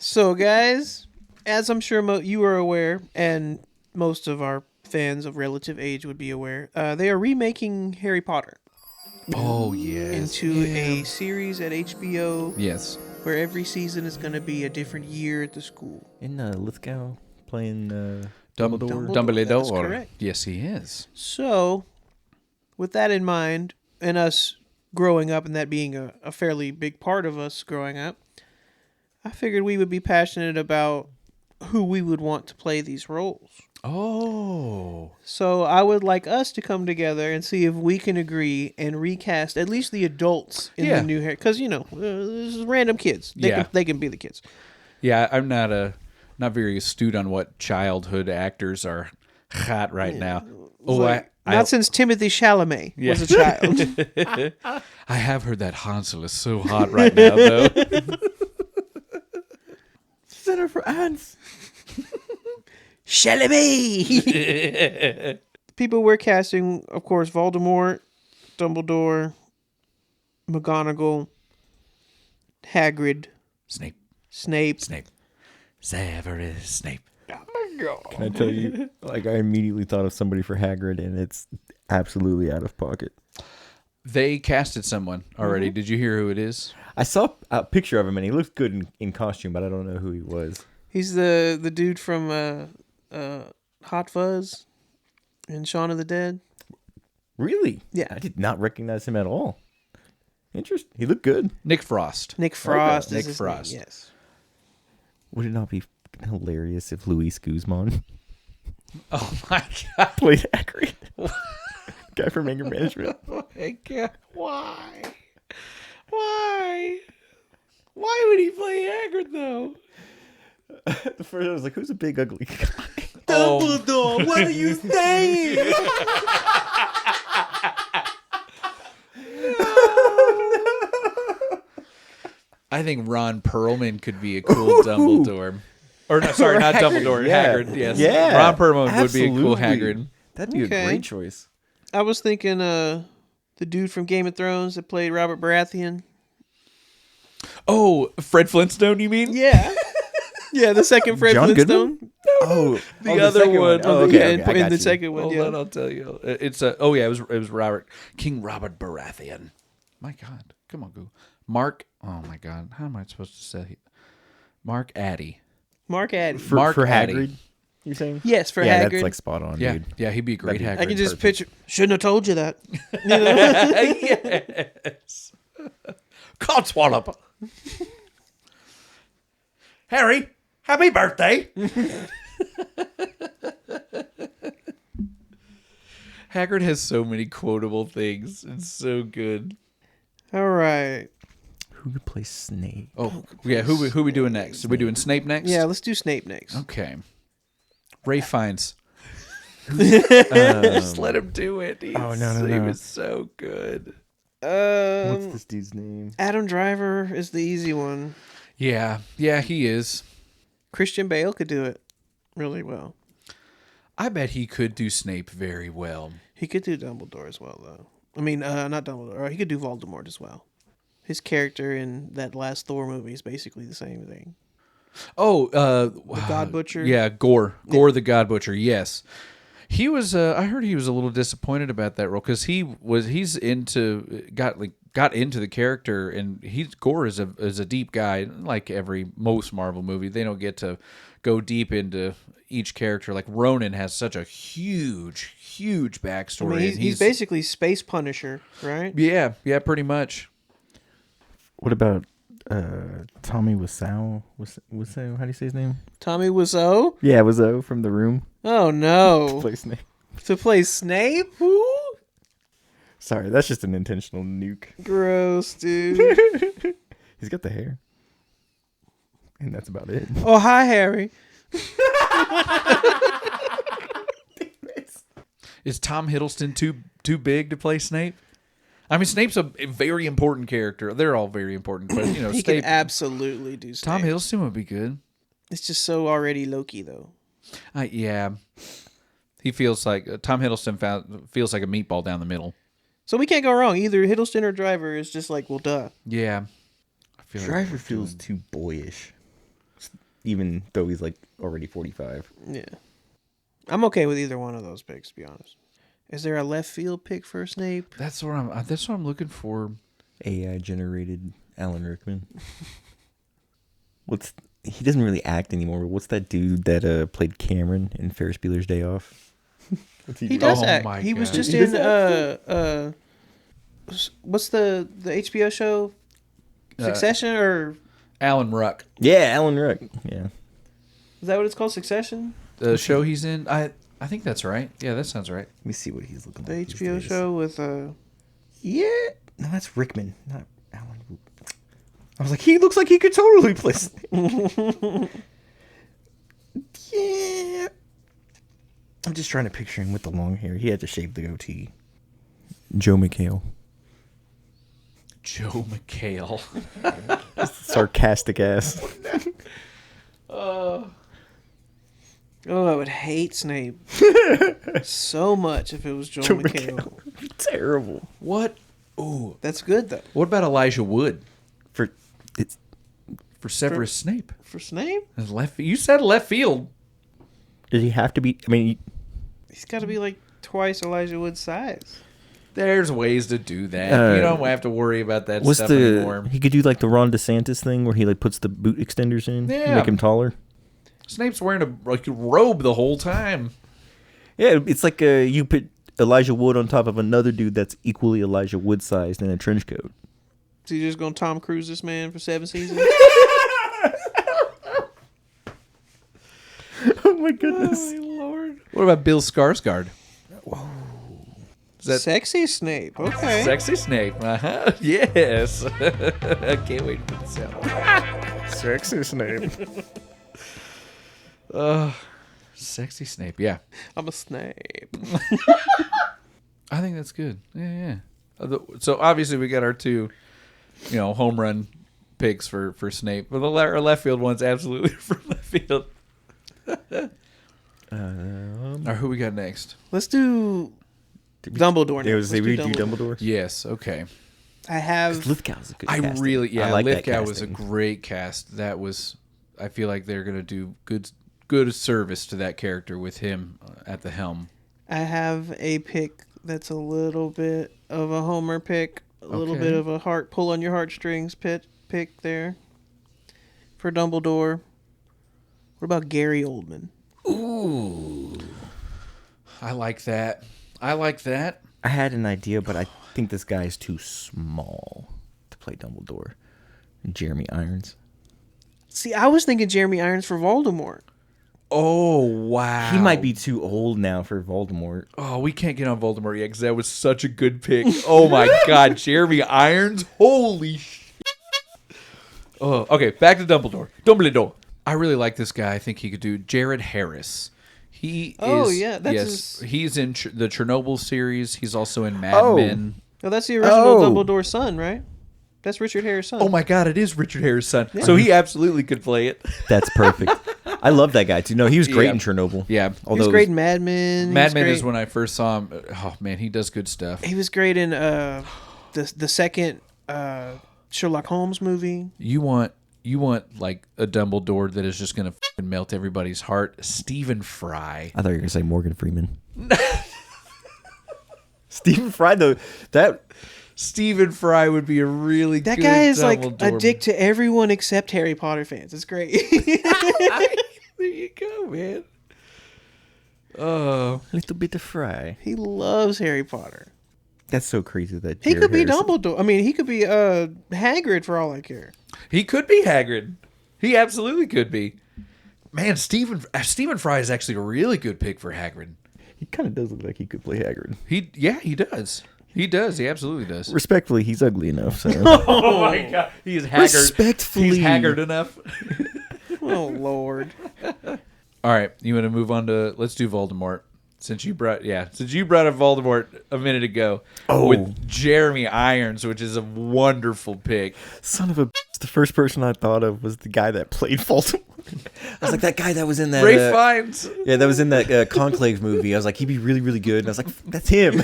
So, guys, as I'm sure you are aware, and most of our fans of relative age would be aware, they are remaking Harry Potter Oh, yes. into a series at HBO Yes. where every season is going to be a different year at the school. Isn't Lithgow playing Dumbledore. Dumbledore? That is correct. Yes, he is. So, with that in mind, and us growing up and that being a fairly big part of us growing up, I figured we would be passionate about who we would want to play these roles. Oh. So I would like us to come together and see if we can agree and recast at least the adults in the new hair. Because, this is random kids. They can be the kids. Yeah, I'm not very astute on what childhood actors are hot right now. Not since Timothy Chalamet was a child. I have heard that Hansel is so hot right now, though. Center for Ants. Chalamet! People we're casting, of course, Voldemort, Dumbledore, McGonagall, Hagrid, Snape. Severus Snape. Oh my God. Can I tell you? I immediately thought of somebody for Hagrid, and it's absolutely out of pocket. They casted someone already. Did you hear who it is? I saw a picture of him, and he looked good in costume, but I don't know who he was. He's the dude from Hot Fuzz and Shaun of the Dead. Really? Yeah. I did not recognize him at all. Interesting. He looked good. Nick Frost. Nick Frost. Okay. Is his name, yes. Would it not be hilarious if Luis Guzman Oh my God. played Hagrid? Guy from Anger Management. Oh my God. Why? Why would he play Hagrid, though? The first I was like, who's a big ugly guy? Dumbledore, what are you saying? I think Ron Perlman could be a cool Dumbledore. Or no, sorry, not Dumbledore. Yeah. Hagrid, yes. Yeah. Ron Perlman would be a cool Absolutely. Hagrid. That'd be Okay. a great choice. I was thinking the dude from Game of Thrones that played Robert Baratheon. Oh, Fred Flintstone, you mean? Yeah. Yeah, the second Fred John Flintstone. Goodman? Oh, The other second one. Oh, Oh, okay. Yeah, okay, I in got the you. second one, Hold yeah. on, I'll tell you. It was King Robert Baratheon. My God, come on, Google. Mark. Oh my God, how am I supposed to say it? Mark Addy. Mark Addy. Mark For Addy. Hagrid, you're saying? Yes, for Yeah, Hagrid. that's like spot on, Yeah, dude. yeah, he'd be a great That'd Hagrid. I can just perfect. picture. Shouldn't have told you that. You know? Yes. Codswallop. Harry, happy birthday. Hagrid has so many quotable things. It's so good. All right. Who could play Snape? Oh, yeah. Who we doing next? Are we doing Snape next? Yeah, let's do Snape next. Okay. Ray Fiennes. Just let him do it. He was so good. What's this dude's name? Adam Driver is the easy one. Yeah, he is. Christian Bale could do it really well. I bet he could do Snape very well. He could do Dumbledore as well, though. I mean, not Dumbledore. He could do Voldemort as well. His character in that last Thor movie is basically the same thing. Oh, The God Butcher. yeah, Gore the God Butcher. Yes, he was. I heard he was a little disappointed about that role because he's got into the character, and Gore is a deep guy. Like most Marvel movie, they don't get to go deep into each character. Like Ronan has such a huge backstory. I mean, and he's basically Space Punisher, right? yeah, pretty much. What about Tommy Wiseau? Wiseau? How do you say his name? Tommy Wiseau? Yeah, Wiseau from The Room. Oh, no. Play Snape. To play Snape? Who? Sorry, that's just an intentional nuke. Gross, dude. He's got the hair. And that's about it. Oh, hi, Harry. Is Tom Hiddleston too big to play Snape? I mean, Snape's a very important character. They're all very important, but He Snape. can absolutely do Snape. Tom Hiddleston would be good. It's just so already Loki, though. Yeah, he feels like Tom Hiddleston feels like a meatball down the middle. So we can't go wrong. Either Hiddleston or Driver is just like, well, duh. Yeah, I feel Driver feels too boyish. even though he's like already 45. Yeah. I'm okay with either one of those picks, to be honest. Is there a left field pick for Snape? That's what I'm looking for. AI generated Alan Rickman. He doesn't really act anymore, but what's that dude that played Cameron in Ferris Bueller's Day Off? He does Oh act. my He was God. just He in does what's the HBO show? Succession or Alan Ruck. Yeah, Alan Rick. Yeah. is that what it's called? Succession? The show he's in. I think that's right. Yeah, that sounds right. Let me see what he's looking The like. these HBO days. show with Yeah. No, that's Rickman, not Alan. I was like, he looks like he could totally play Snape. Yeah. I'm just trying to picture him with the long hair. He had to shave the goatee. Joe McHale. Joe McHale. Sarcastic ass. Oh, I would hate Snape so much if it was Joel McHale. Terrible. What? Ooh. That's good though. What about Elijah Wood For Severus Snape? For Snape, His left. You said left field. Did he have to be? I mean, he's got to be like twice Elijah Wood's size. There's ways to do that. You don't have to worry about that what's stuff the? anymore. He could do like the Ron DeSantis thing where he like puts the boot extenders in, Yeah. make him taller. Snape's wearing a robe the whole time. Yeah, it's like you put Elijah Wood on top of another dude that's equally Elijah Wood sized in a trench coat. So you're just gonna Tom Cruise this man for 7 seasons? Oh my goodness! Oh, my Lord. What about Bill Skarsgård? Whoa. Is that Sexy Snape. Okay. sexy Snape? Uh-huh. Yes. I can't wait for this out. Sexy Snape. Sexy Snape. Yeah. I'm a Snape. I think that's good. Yeah. So obviously we got our two, home run picks for Snape. But our left field one's absolutely for left field. Or who we got next? Let's do Dumbledore. It now. was Let's we do Dumbledore. Yes. Okay. I have. Lithgow's a good. I casting. really, I like that Lithgow was a casting. great cast. That was, I feel like they're gonna do good service to that character with him at the helm. I have a pick that's a little bit of a homer pick, a little Okay. bit of a pull on your heartstrings pick there for Dumbledore. What about Gary Oldman? Ooh, I like that. I had an idea, but I think this guy is too small to play Dumbledore. Jeremy Irons. See, I was thinking Jeremy Irons for Voldemort. Oh wow, He might be too old now for Voldemort. Oh, we can't get on Voldemort yet because that was such a good pick. Oh my God, Jeremy Irons! Holy shit! Oh, okay. Back to Dumbledore. Dumbledore. I really like this guy. I think he could do Jared Harris. He Oh, is. yeah, that's yes. his- He's in the Chernobyl series. He's also in Mad Oh. Men. Oh, that's the original Oh. Dumbledore's son, right? That's Richard Harris' son. Oh my God, it is Richard Harris' son. So he absolutely could play it. That's perfect. I love that guy too. No, he was great Yeah. in Chernobyl. Yeah. He Although was great in Mad Men. He Mad was Men great- is when I first saw him. Oh man, he does good stuff. He was great in the second Sherlock Holmes movie. You want like a Dumbledore that is just gonna fucking melt everybody's heart. Stephen Fry. I thought you were gonna say Morgan Freeman. Stephen Fry though, that Stephen Fry would be a really That good guy is like Dumbledore. a dick to everyone except Harry Potter fans. It's great. There you go, man. Oh, little bit of Fry. He loves Harry Potter. That's so crazy that He Jared could be Harrison- Dumbledore. I mean, he could be Hagrid for all I care. he could be Hagrid. He absolutely could be. Man, Stephen Fry is actually a really good pick for Hagrid. He kind of does look like he could play Hagrid. He does. He does. He absolutely does. Respectfully, he's ugly enough. So Oh my God, he's Haggard. Respectfully. He's Haggard enough. Oh Lord. All right, you want to move on to let's do Voldemort. Since you brought up Voldemort a minute ago with Jeremy Irons, which is a wonderful pick. son of a bitch, the first person I thought of was the guy that played Voldemort. I was like, that guy that was in that Ray Fiennes. yeah, that was in that Conclave movie. I was like, he'd be really, really good. And I was like, that's him.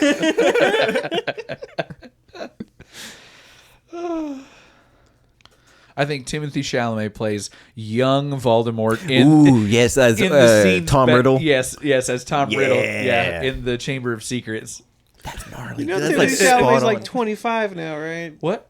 I think Timothy Chalamet plays young Voldemort in Ooh, yes, as in the scenes Tom Riddle. Yes, as Tom Riddle. Yeah. Yeah, in the Chamber of Secrets. That's gnarly. You know, That's Timothy spot Chalamet's on. like 25 now, right? What?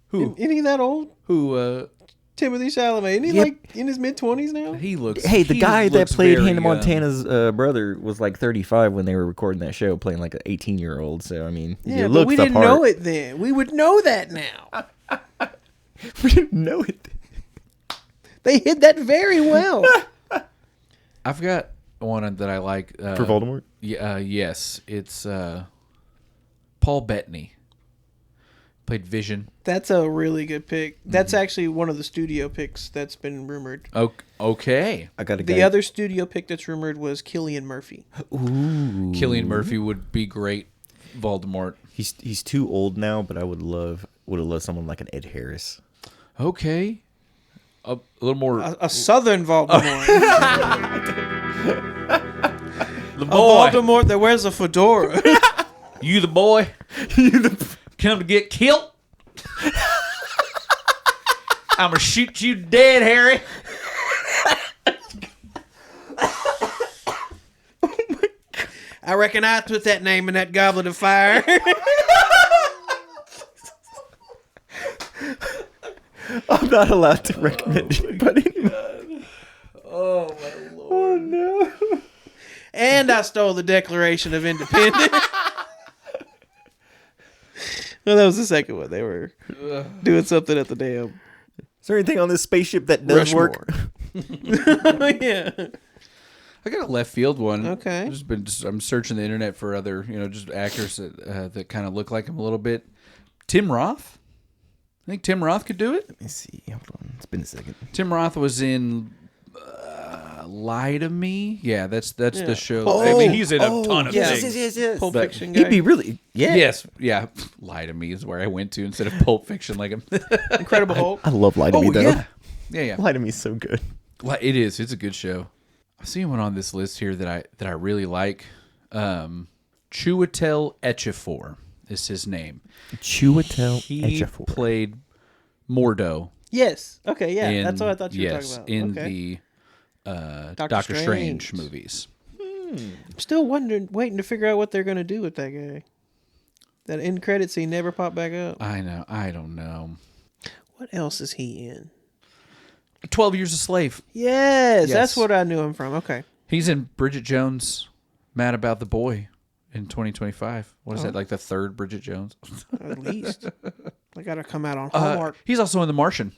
Who? Isn't he that old? Who? Timothy Chalamet. Isn't he Yep. like in his mid-20s now? He looks. Hey, the he guy that looks played very Hannah young. Montana's brother was like 35 when they were recording that show, playing like an 18-year-old. So I mean, Yeah, you but looked we the didn't part. know it then. We would know that now. We didn't know it. They hid that very well. I've got one that I like For Voldemort? yes, it's Paul Bettany. Played Vision. That's a really good pick. That's actually one of the studio picks that's been rumored. Okay. I got a The other studio pick that's rumored was Cillian Murphy. Ooh. Cillian Murphy would be great. Voldemort. He's too old now, but I would have loved someone like an Ed Harris. Okay. A little more. A southern Voldemort. The A boy. Voldemort that wears a fedora. You the boy. Come to get killed. I'm gonna shoot you dead, Harry. I reckon I put that name in that goblet of fire. I'm not allowed to recommend it, but anyway. Oh my lord. Oh no. And I stole the Declaration of Independence. No, that was the second one. They were doing something at the damn Is there anything on this spaceship that does Rushmore. work? Yeah. I got a left field one. Okay. I'm searching the internet for other, just actors that kind of look like him a little bit. Tim Roth. I think Tim Roth could do it. Let me see. Hold on. It's been a second. Tim Roth was in Lie to Me. Yeah, that's the show. Oh, I mean, he's in a ton of yes, things. yes. Pulp But Fiction guy. he'd be really, yeah. Yes, yeah. Lie to Me is where I went to instead of Pulp Fiction. Like him. Incredible Hulk. I love Lie to Me, though. yeah. Lie to Me is so good. It is. It's a good show. I see one on this list here that I really like. Chiwetel Ejiofor is his name. Chiwetel He Ejiofor. played Mordo. Yes. Okay, yeah. in- That's what I thought you were yes, talking about. in Okay. the Doctor Doctor Strange Strange. movies. I'm still waiting to figure out what they're going to do with that guy. That end credit scene never popped back up. I know. I don't know. What else is he in? 12 Years a Slave. Yes, Yes. that's what I knew him from. Okay. He's in Bridget Jones' Mad About the Boy in 2025. What is that, like the third Bridget Jones? At least. They got to come out on Hallmark. He's also in The Martian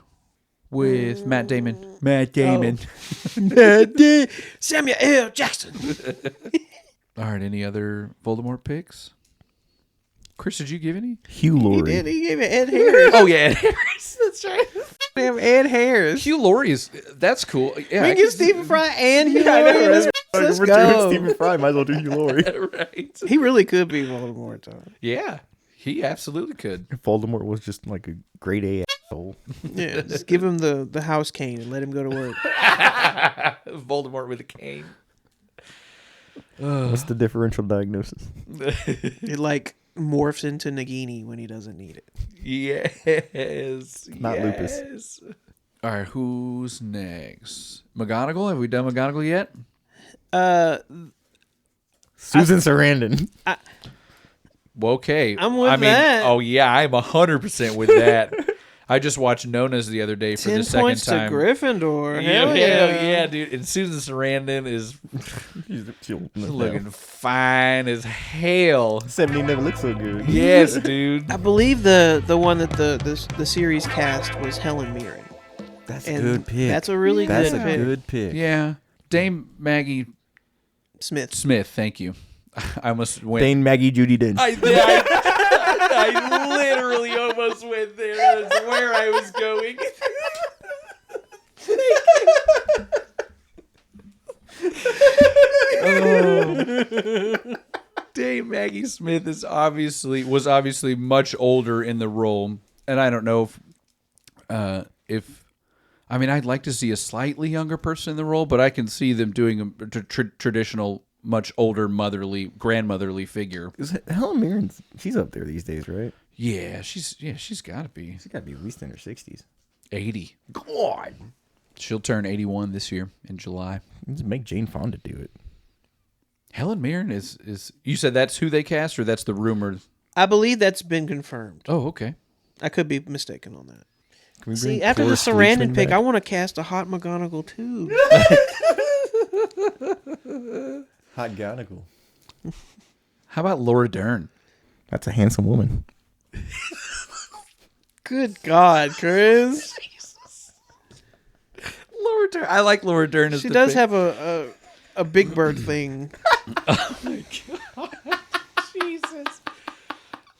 with Matt Damon. Matt Damon. Samuel L. Jackson. All right, any other Voldemort picks? Chris, did you give any? Hugh He Laurie. did. He gave it Ed Harris. Oh, yeah, Ed Harris. That's right. Damn Ed Harris. Hugh Laurie is, that's cool. Yeah, We I can get can- Stephen Fry and Hugh I know, Laurie. right? Let's We're go. doing Stephen Fry. Might as well do Hugh Laurie. right. He really could be Voldemort, Tom. Yeah, he absolutely could. If Voldemort was just like a grade A asshole. Yeah, just give him the house cane and let him go to work. Voldemort with a cane. What's the differential diagnosis? It like morphs into Nagini when he doesn't need it. Yes. Not lupus. All right, who's next? McGonagall? Have we done McGonagall yet? Susan Sarandon. Well, okay. I'm with that. Oh, yeah, I'm 100% with that. I just watched Nona's the other day for 10 the second points time. to Gryffindor. Yeah, Hell yeah, dude. And Susan Sarandon is She'll looking fine as hell. 70 never looked so good. Yes, dude. I believe the one that the series cast was Helen Mirren. That's a And good pick. that's a really That's good a pick. good pick. Yeah. Dame Maggie Smith. Thank you. I almost went. Dane, Maggie, Judi Dench. I literally almost went there. That's where I was going. Dame Maggie Smith was obviously much older in the role, and I don't know if I mean I'd like to see a slightly younger person in the role, but I can see them doing a traditional, much older grandmotherly figure. Helen Mirren's, she's up there these days, right? Yeah, she's got to be. She's got to be at least in her 60s. 80. God. She'll turn 81 this year in July. Let's make Jane Fonda do it. Helen Mirren is. You said that's who they cast, or that's the rumor? I believe that's been confirmed. Oh, okay. I could be mistaken on that. Can we See, bring after the Cloris Sarandon Leachman pick, back? I want to cast a hot McGonagall too. Hot Gonigal. How about Laura Dern? That's a handsome woman. Good God, Chris. Laura Dern. I like Laura Dern as She the does pick. have a Big Bird thing. Jesus.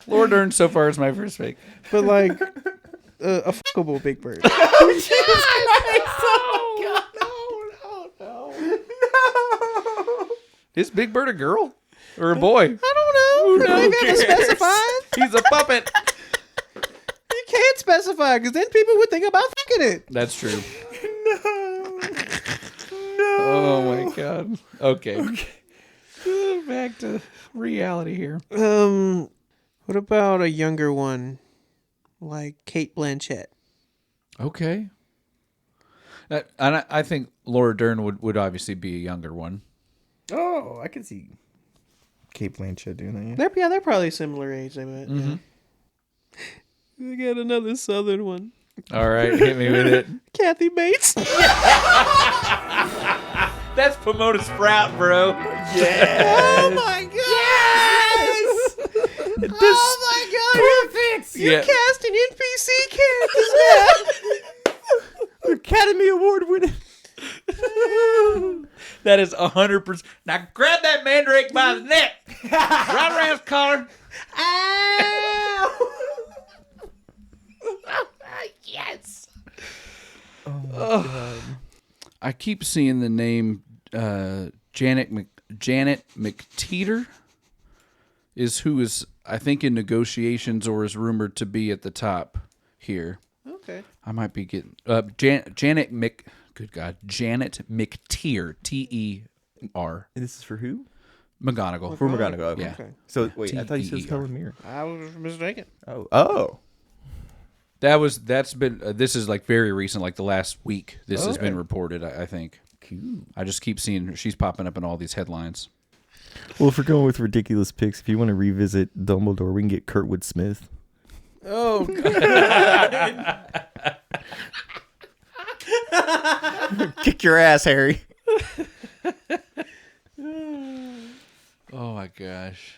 Laura Dern so far is my first pick. But like a fuckable Big Bird. Is Big Bird a girl or a boy? I don't know. You haven't specified. He's a puppet. You can't specify because then people would think about fucking it. That's true. Oh my God. Okay. Back to reality here. What about a younger one, like Kate Blanchett? Okay. And I think Laura Dern would obviously be a younger one. Oh, I can see Kate Blanchett doing that. They're probably similar age. I bet. Mm-hmm. We got another Southern one. All right, hit me with it. Kathy Bates. That's Pomona Sprout, bro. Oh my God! Yes! Oh my God! You're casting NPC characters now. Academy Award winning. That is 100%. Now grab that mandrake by the neck, right around his collar. Ow! Yes. Oh my God. I keep seeing the name Janet McTeeter is who is I think in negotiations or is rumored to be at the top here. Okay. I might be getting Janet McTeer, T-E-R. This is for who? McGonagall. For McGonagall. Okay. Yeah. Okay. So wait, I thought you said T-E-E-R. Helen Mirren. I was mistaken. Oh. That's been this is like very recent, like the last week. This has Okay. been reported. I think. Cool. I just keep seeing her. She's popping up in all these headlines. Well, if we're going with ridiculous picks, if you want to revisit Dumbledore, we can get Kurtwood Smith. Oh. Kick your ass, Harry. Oh my gosh!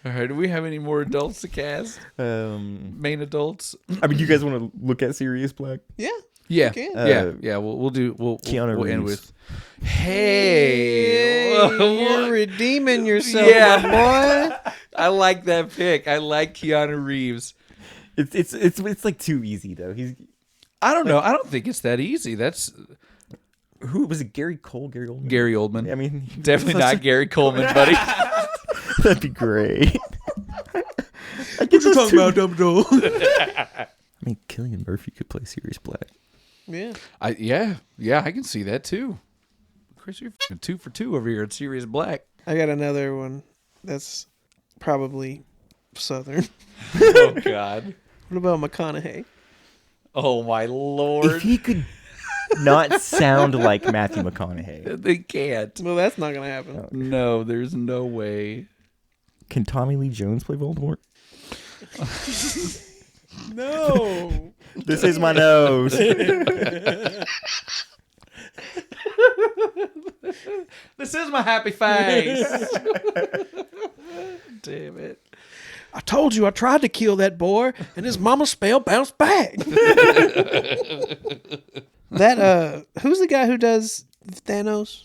All right, do we have any more adults to cast? Main adults? I mean, you guys want to look at Sirius Black? Yeah. Yeah, can. yeah. We'll Keanu we'll end Reeves. with. Hey, You're redeeming yourself, Yeah. my boy. I like that pick. I like Keanu Reeves. It's like too easy though. He's I don't know. I don't think it's that easy. That's who was it? Gary Oldman. Gary Oldman. I mean, Definitely not Gary Coleman, buddy. That'd be great. What you talking about, Dumbledore? I mean, Cillian Murphy could play Sirius Black. Yeah. Yeah, I can see that too. Chris, you're fucking 2 for 2 over here at Sirius Black. I got another one that's probably Southern. Oh God. What about McConaughey? Oh my If Lord. he could not sound like Matthew McConaughey, They can't. Well, that's not gonna happen. No, there's no way. can Tommy Lee Jones play Voldemort? No. This is my nose. This is my happy face. Damn it. I told you I tried to kill that boy, and his mama's spell bounced back. That who's the guy who does Thanos?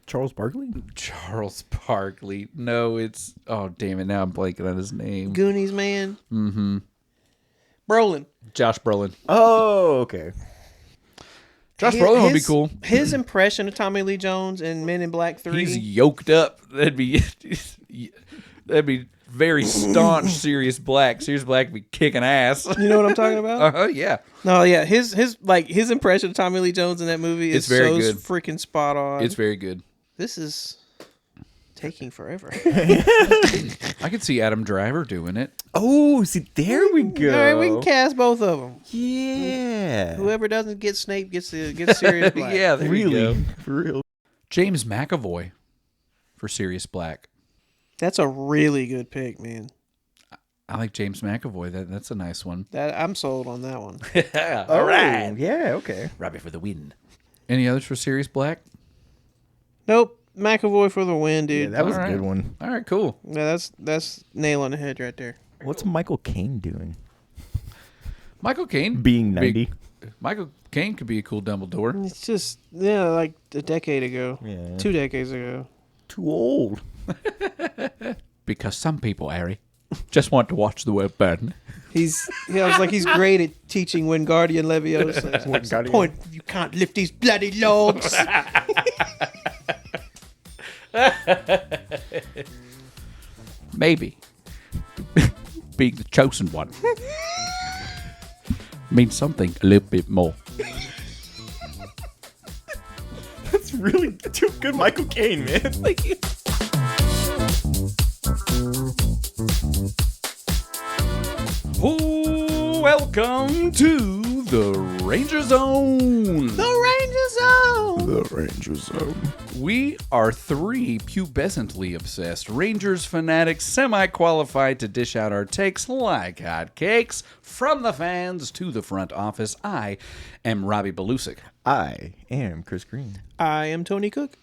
Charles Barkley? Charles Barkley. No, it's oh damn it. Now I'm blanking on his name. Goonies man. Mm-hmm. Brolin. Josh Brolin. Oh, okay. Josh Brolin would be cool. His impression of Tommy Lee Jones in Men in Black 3. He's yoked up. That'd be very staunch Sirius Black. Sirius Black would be kicking ass. You know what I'm talking about? Yeah. No, yeah. His impression of Tommy Lee Jones in that movie is It's very so good. freaking spot on. It's very good. This is taking forever. I could see Adam Driver doing it. Oh, see, there we go. All right, we can cast both of them. Yeah. Whoever doesn't get Snape gets Sirius Black. Yeah, there you Really? go. For real. James McAvoy for Sirius Black. That's a really good pick, man. I like James McAvoy. That's a nice one. I'm sold on that one. All right. Yeah, okay. Robbie for the win. Any others for Sirius Black? Nope. McAvoy for the win, Yeah, dude. that was All a right. good one. All right, cool. Yeah, that's nail on the head right there. What's Michael Caine doing? Michael Caine. Being 90. Michael Caine could be a cool Dumbledore. It's just like a decade ago. Yeah. 2 decades ago. Too old. Because some people, Harry, just want to watch the world burn. He's great at teaching Wingardium Leviosa. What's the point? You can't lift these bloody logs. Maybe being the chosen one means something a little bit more. That's really too good Michael Caine, man. Like, Welcome to the Ranger Zone. the Ranger Zone. We are 3 pubescently obsessed Rangers fanatics, semi-qualified to dish out our takes like hotcakes. From the fans to the front office, I am Robbie Belusic. I am Chris Green. I am Tony Cook.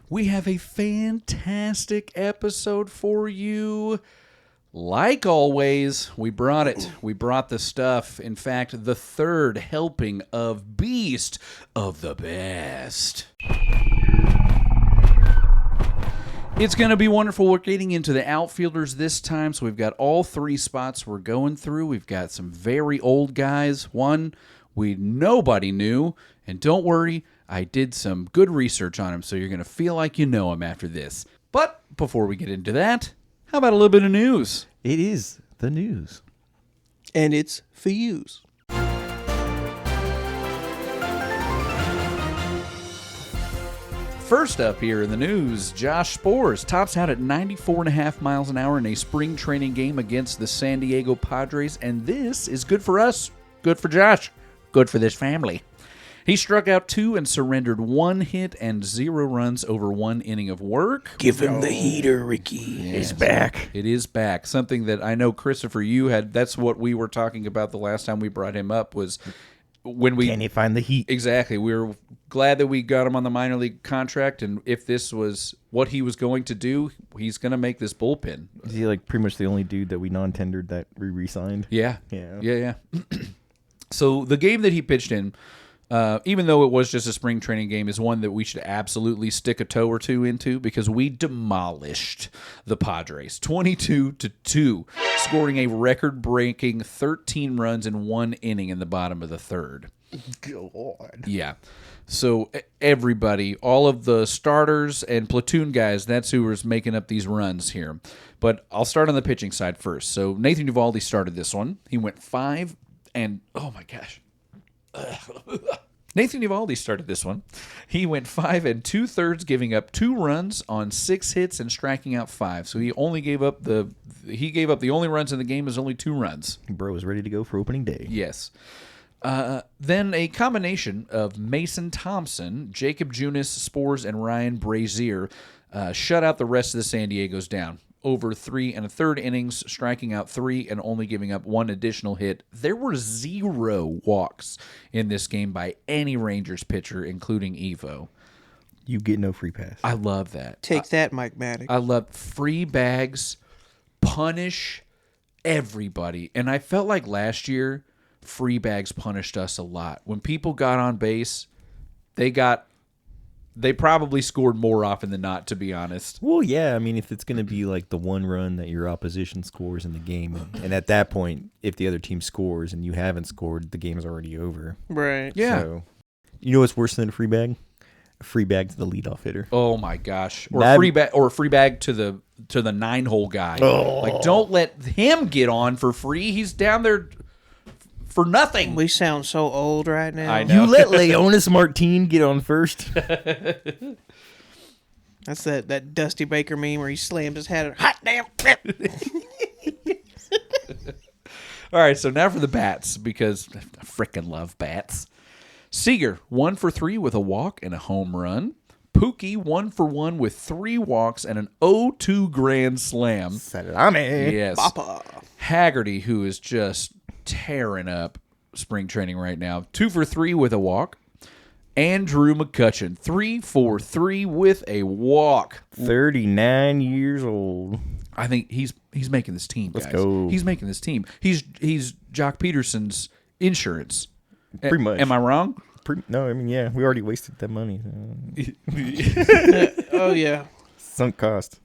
We have a fantastic episode for you. Like always, we brought it. We brought the stuff. In fact, the 3rd helping of Beast of the Best. It's going to be wonderful. We're getting into the outfielders this time, so we've got all 3 spots we're going through. We've got some very old guys. One nobody knew, and don't worry, I did some good research on him, so you're going to feel like you know him after this. But before we get into that, how about a little bit of news? It is the news. And it's for yous. First up here in the news, Josh Sborz tops out at 94.5 miles an hour in a spring training game against the San Diego Padres, and this is good for us, good for Josh, good for this family. He struck out 2 and surrendered 1 hit and 0 runs over 1 inning of work. Give him the heater, Ricky. He's back. It is back. Something that I know, Christopher, you had. That's what we were talking about the last time we brought him up was when we... Can he find the heat? Exactly. We were glad that we got him on the minor league contract, and if this was what he was going to do, he's going to make this bullpen. Is he like pretty much the only dude that we non-tendered that we re-signed? Yeah. Yeah. So the game that he pitched in, even though it was just a spring training game, is one that we should absolutely stick a toe or two into because we demolished the Padres 22-2, scoring a record-breaking 13 runs in 1 inning in the bottom of the 3rd. God. Yeah. So everybody, all of the starters and platoon guys, that's who was making up these runs here. But I'll start on the pitching side first. So Nathan Eovaldi started this one. He went 5 and, oh my gosh. Nathan Eovaldi started this one. He went 5 2/3, giving up 2 runs on 6 hits and striking out 5. So he gave up the only runs in the game is only 2 runs. Bro was ready to go for opening day. Yes. Then a combination of Mason Thompson, Jacob Junis, Sborz, and Ryan Brazier shut out the rest of the San Diego's down. Over 3 1/3 innings, striking out 3 and only giving up 1 additional hit. There were 0 walks in this game by any Rangers pitcher, including Evo. You get no free pass. I love that. Take that, Mike Maddox. I love free bags, punish everybody. And I felt like last year, free bags punished us a lot. When people got on base, they probably scored more often than not, to be honest. Well, yeah. I mean, if it's going to be like the one run that your opposition scores in the game, and at that point, if the other team scores and you haven't scored, the game is already over. Right. Yeah. So, you know what's worse than a free bag? A free bag to the leadoff hitter. Oh my gosh. Or That- a free bag to the 9-hole guy. Oh. Like, don't let him get on for free. He's down there for nothing. We sound so old right now. I know. You let Leonis Martin get on first. That's that Dusty Baker meme where he slams his head. Hot damn! All right, so now for the bats, because I frickin' love bats. Seager, 1 for 3 with a walk and a home run. Pookie, 1 for 1 with 3 walks and an 0-2 grand slam. Salame. Yes. Papa. Haggerty, who is just tearing up spring training right now, 2 for 3 with a walk. Andrew McCutcheon, 3 for 3 with a walk. 39 years old. I think he's making this team, guys. Let's go. He's making this team. He's Jock Peterson's insurance. Pretty much. Am I wrong? No, I mean, yeah, we already wasted that money. Oh yeah, Sunk cost.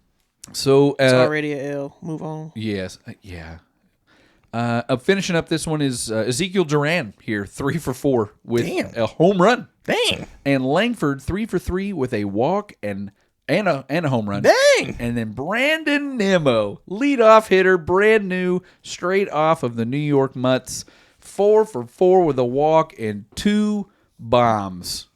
So it's already a L. Move on. yes, yeah. Finishing up this one is Ezekiel Duran here, 3 for 4 with a home run. Dang. And Langford 3 for 3 with a walk and a home run. Dang. And then Brandon Nimmo, leadoff hitter, brand new, straight off of the New York Mutts, 4 for 4 with a walk and 2 bombs.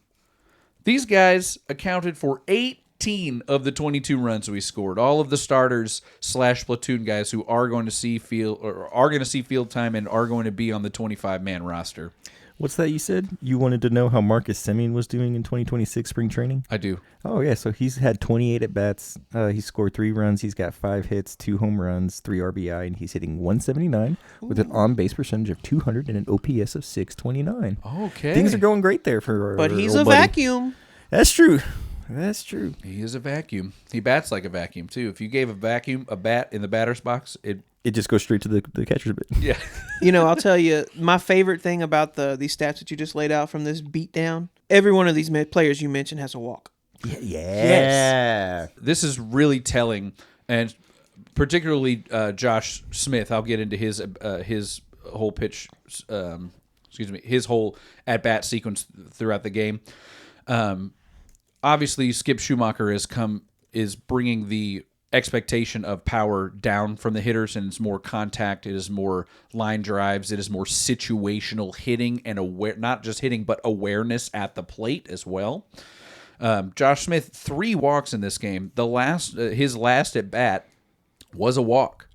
These guys accounted for 18 of the 22 runs we scored. All of the starters / platoon guys who are going to see field time and are going to be on the 25-man roster. What's that you said? You wanted to know how Marcus Semien was doing in 2026 spring training? I do. Oh, yeah. So he's had 28 at-bats. He scored 3 runs. He's got 5 hits, 2 home runs, 3 RBI, and he's hitting 179 with an on-base percentage of 200 and an OPS of 629. Okay. Things are going great there for But our he's old a buddy. vacuum. That's true. That's true. He is a vacuum. He bats like a vacuum, too. If you gave a bat in the batter's box, It just goes straight to the catcher's bit. yeah. You know, I'll tell you, my favorite thing about these stats that you just laid out from this beatdown, every one of these players you mentioned has a walk. Yeah. Yes. This is really telling, and particularly Josh Smith. I'll get into his whole pitch, his whole at-bat sequence throughout the game. Obviously, Skip Schumacher is bringing the expectation of power down from the hitters, and it's more contact, it is more line drives, it is more situational hitting and not just hitting but awareness at the plate as well. Josh Smith, 3 walks in this game. His last at bat was a walk.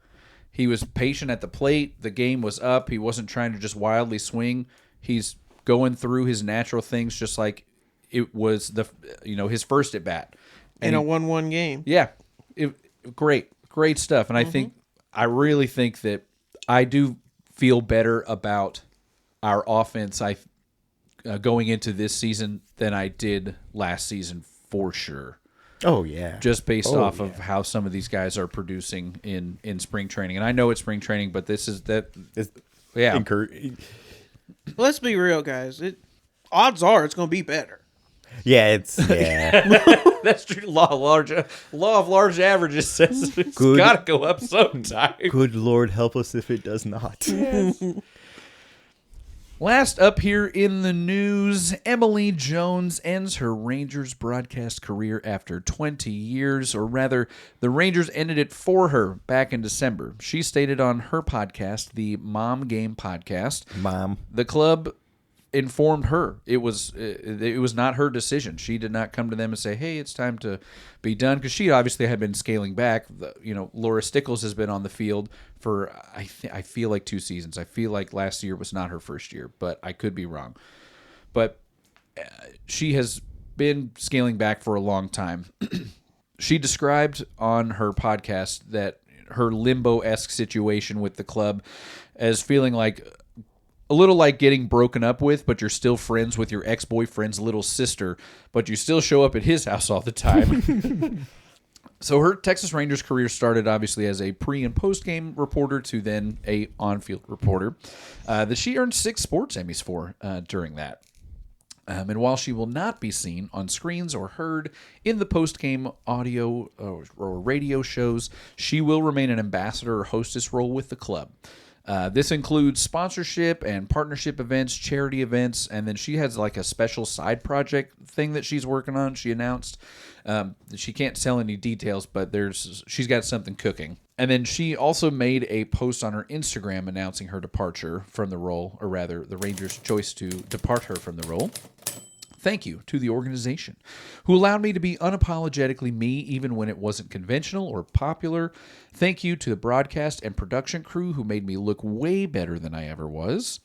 He was patient at the plate. The game was up. He wasn't trying to just wildly swing. He's going through his natural things just like it was his first at bat In a 1-1 game. Yeah. Great stuff. And I really think that I do feel better about our offense going into this season than I did last season for sure. Oh, yeah. Just based off of how some of these guys are producing in spring training. And I know it's spring training, but this is that. Yeah. Let's be real, guys. Odds are it's going to be better. Yeah, That's true. Law of large averages says it's got to go up sometime. Good Lord, help us if it does not. Yes. Last up here in the news, Emily Jones ends her Rangers broadcast career after 20 years, or rather, the Rangers ended it for her back in December. She stated on her podcast, the Mom Game Podcast, the club informed her it was not her decision. She did not come to them and say, "Hey, it's time to be done," because she obviously had been scaling back. Laura Stickles has been on the field for I feel like 2 seasons. I feel like last year was not her first year, but I could be wrong. But she has been scaling back for a long time. She described on her podcast that her limbo-esque situation with the club as feeling like a little like getting broken up with, but you're still friends with your ex-boyfriend's little sister, but you still show up at his house all the time. So her Texas Rangers career started obviously as a pre- and post-game reporter to then a on-field reporter that she earned 6 sports Emmys for during that. And while she will not be seen on screens or heard in the post-game audio or radio shows, she will remain an ambassador or hostess role with the club. This includes sponsorship and partnership events, charity events, and then she has like a special side project thing that she's working on. She announced she can't tell any details, but she's got something cooking. And then she also made a post on her Instagram announcing her departure from the role, or rather the Rangers' choice to depart her from the role. Thank you to the organization who allowed me to be unapologetically me even when it wasn't conventional or popular. Thank you to the broadcast and production crew who made me look way better than I ever was.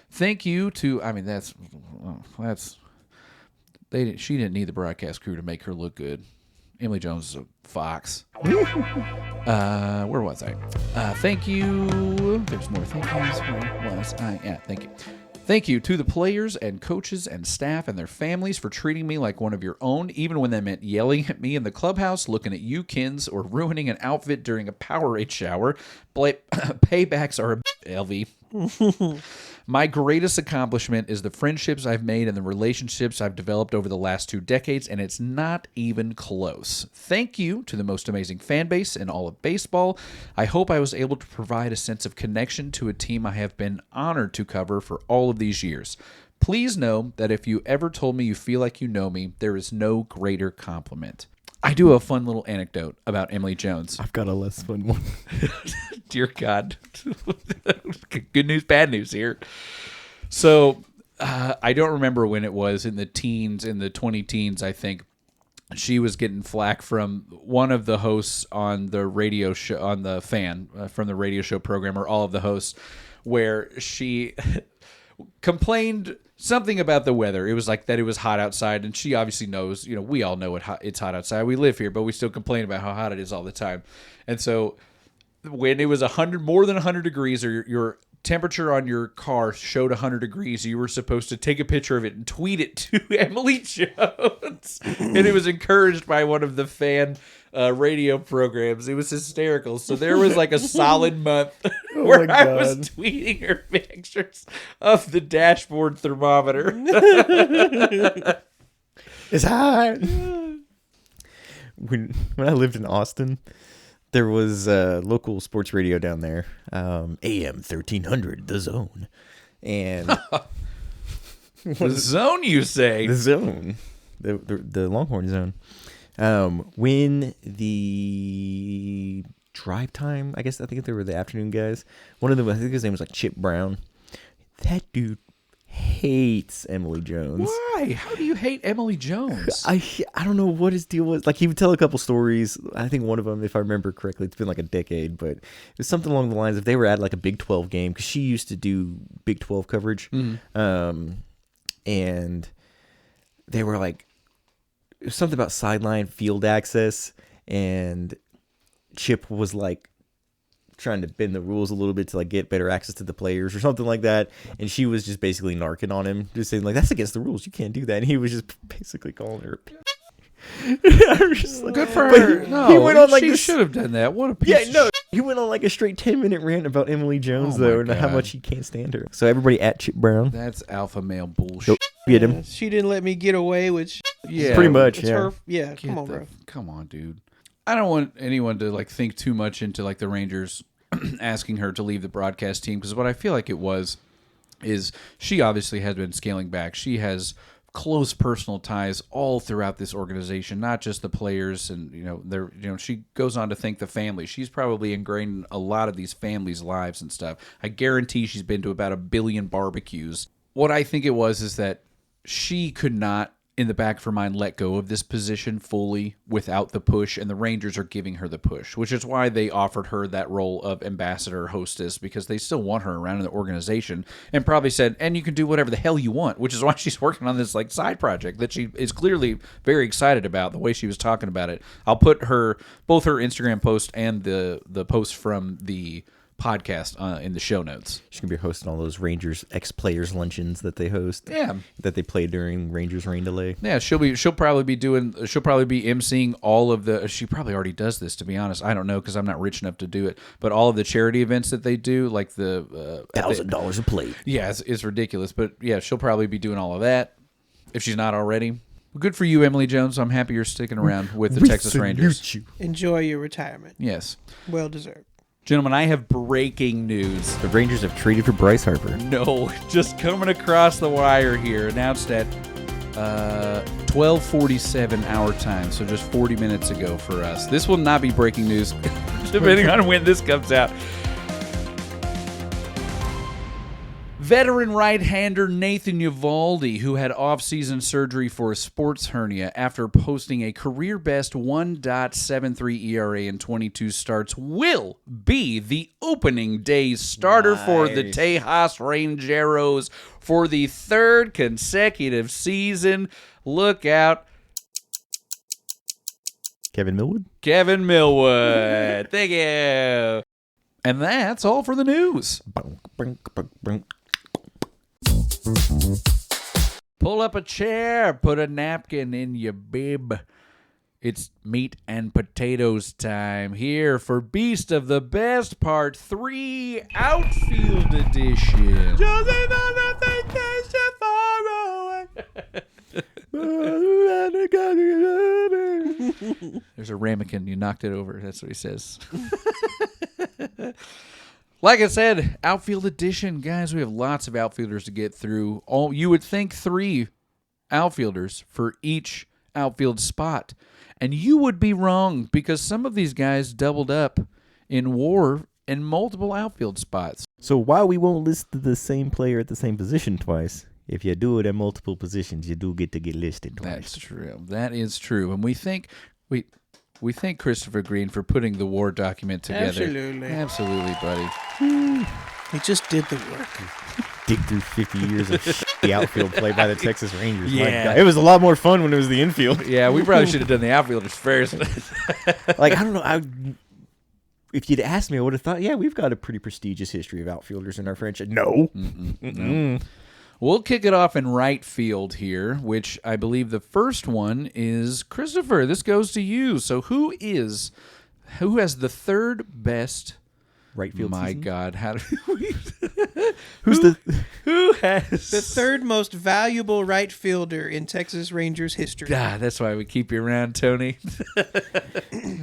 Thank you to, she didn't need the broadcast crew to make her look good. Emily Jones is a fox. Where was I? Thank you. There's more thank yous. Where was I? Yeah, thank you. Thank you to the players and coaches and staff and their families for treating me like one of your own, even when that meant yelling at me in the clubhouse, looking at you, Kins, or ruining an outfit during a Powerade shower. Paybacks are a LV. My greatest accomplishment is the friendships I've made and the relationships I've developed over the last 2 decades, and it's not even close. Thank you to the most amazing fan base in all of baseball. I hope I was able to provide a sense of connection to a team I have been honored to cover for all of these years. Please know that if you ever told me you feel like you know me, there is no greater compliment. I do have a fun little anecdote about Emily Jones. I've got a less fun one. Dear God. Good news, bad news here. So I don't remember when it was, in the 20 teens, I think. She was getting flack from one of the hosts on the radio show, on the fan, from the radio show program, or all of the hosts, where she complained something about the weather. It was like that it was hot outside, and she obviously knows, we all know it's hot outside. We live here, but we still complain about how hot it is all the time. And so when it was more than 100 degrees, or your temperature on your car showed 100 degrees, you were supposed to take a picture of it and tweet it to Emily Jones. And it was encouraged by one of the fan radio programs. It was hysterical. So there was like a solid month where I was tweeting her pictures of the dashboard thermometer. It's hot. When I lived in Austin, there was a local sports radio down there, AM 1300, The Zone. And The Zone, you say? The Zone. The Longhorn Zone. When the drive time, I think they were the afternoon guys. One of them, I think his name was like Chip Brown. That dude hates Emily Jones. Why? How do you hate Emily Jones? I don't know what his deal was. Like, he would tell a couple stories. I think one of them, if I remember correctly, it's been like a decade, but it was something along the lines of they were at like a Big 12 game, because she used to do Big 12 coverage. Mm-hmm. And they were like, it was something about sideline field access, and Chip was like trying to bend the rules a little bit to like get better access to the players or something like that, and she was just basically narking on him, just saying like, that's against the rules, you can't do that, and he was just basically calling her Good for her. No, he went on like she should have done that. What a piece of he went on like a straight 10-minute rant about Emily Jones though, and how much he can't stand her. So everybody at Chip Brown, that's alpha male bullshit. Get him. She didn't let me get away with pretty much. It's her. Yeah, come on, bro. Come on, dude. I don't want anyone to like think too much into like the Rangers asking her to leave the broadcast team, because what I feel like it was is she obviously has been scaling back. She has close personal ties all throughout this organization, not just the players, and she goes on to thank the family. She's probably ingrained in a lot of these families' lives and stuff. I guarantee she's been to about 1 billion barbecues. What I think it was is that she could not, in the back of her mind, let go of this position fully without the push, and the Rangers are giving her the push, which is why they offered her that role of ambassador hostess, because they still want her around in the organization, and probably said, and you can do whatever the hell you want, which is why she's working on this like side project that she is clearly very excited about, the way she was talking about it. I'll put both her Instagram post and the post from the podcast in the show notes. She's gonna be hosting all those Rangers ex-players luncheons that they host. Yeah, that they play during Rangers rain delay. Yeah, she'll probably be emceeing all of the. She probably already does this, to be honest. I don't know, because I'm not rich enough to do it. But all of the charity events that they do, like the $1,000 a plate. Yeah, it's ridiculous. But yeah, she'll probably be doing all of that if she's not already. Good for you, Emily Jones. I'm happy you're sticking around with the Texas Rangers. Enjoy your retirement. Yes, well deserved. Gentlemen, I have breaking news. The Rangers have traded for Bryce Harper. No, just coming across the wire here. Announced at 12:47 our time, so just 40 minutes ago for us. This will not be breaking news, depending on when this comes out. Veteran right-hander Nathan Eovaldi, who had off-season surgery for a sports hernia after posting a career-best 1.73 ERA in 22 starts, will be the opening day starter for the Tejas Rangeros for the third consecutive season. Look out. Kevin Millwood? Kevin Millwood. Thank you. And that's all for the news. Pull up a chair, put a napkin in your bib. It's meat and potatoes time here for Beast of the Best Part 3 Outfield Edition. Just another vacation far away. There's a ramekin. You knocked it over. That's what he says. Like I said, Outfield Edition. Guys, we have lots of outfielders to get through. You would think 3 outfielders for each outfield spot. And you would be wrong because some of these guys doubled up in WAR in multiple outfield spots. So why we won't list the same player at the same position twice? If you do it at multiple positions, you do get to get listed twice. That's true. That is true. And we thank Christopher Green for putting the WAR document together. Absolutely, buddy. He just did the work. Dig through 50 years of the outfield play by the Texas Rangers. Yeah. It was a lot more fun when it was the infield. Yeah, we probably should have done the outfielders first. Like, I don't know. If you'd asked me, I would have thought, yeah, we've got a pretty prestigious history of outfielders in our franchise. No. No. We'll kick it off in right field here, which I believe the first one is Christopher. This goes to you. So who has the third best right field My season? God, how do we... Who has the third most valuable right fielder in Texas Rangers history? That's why we keep you around, Tony.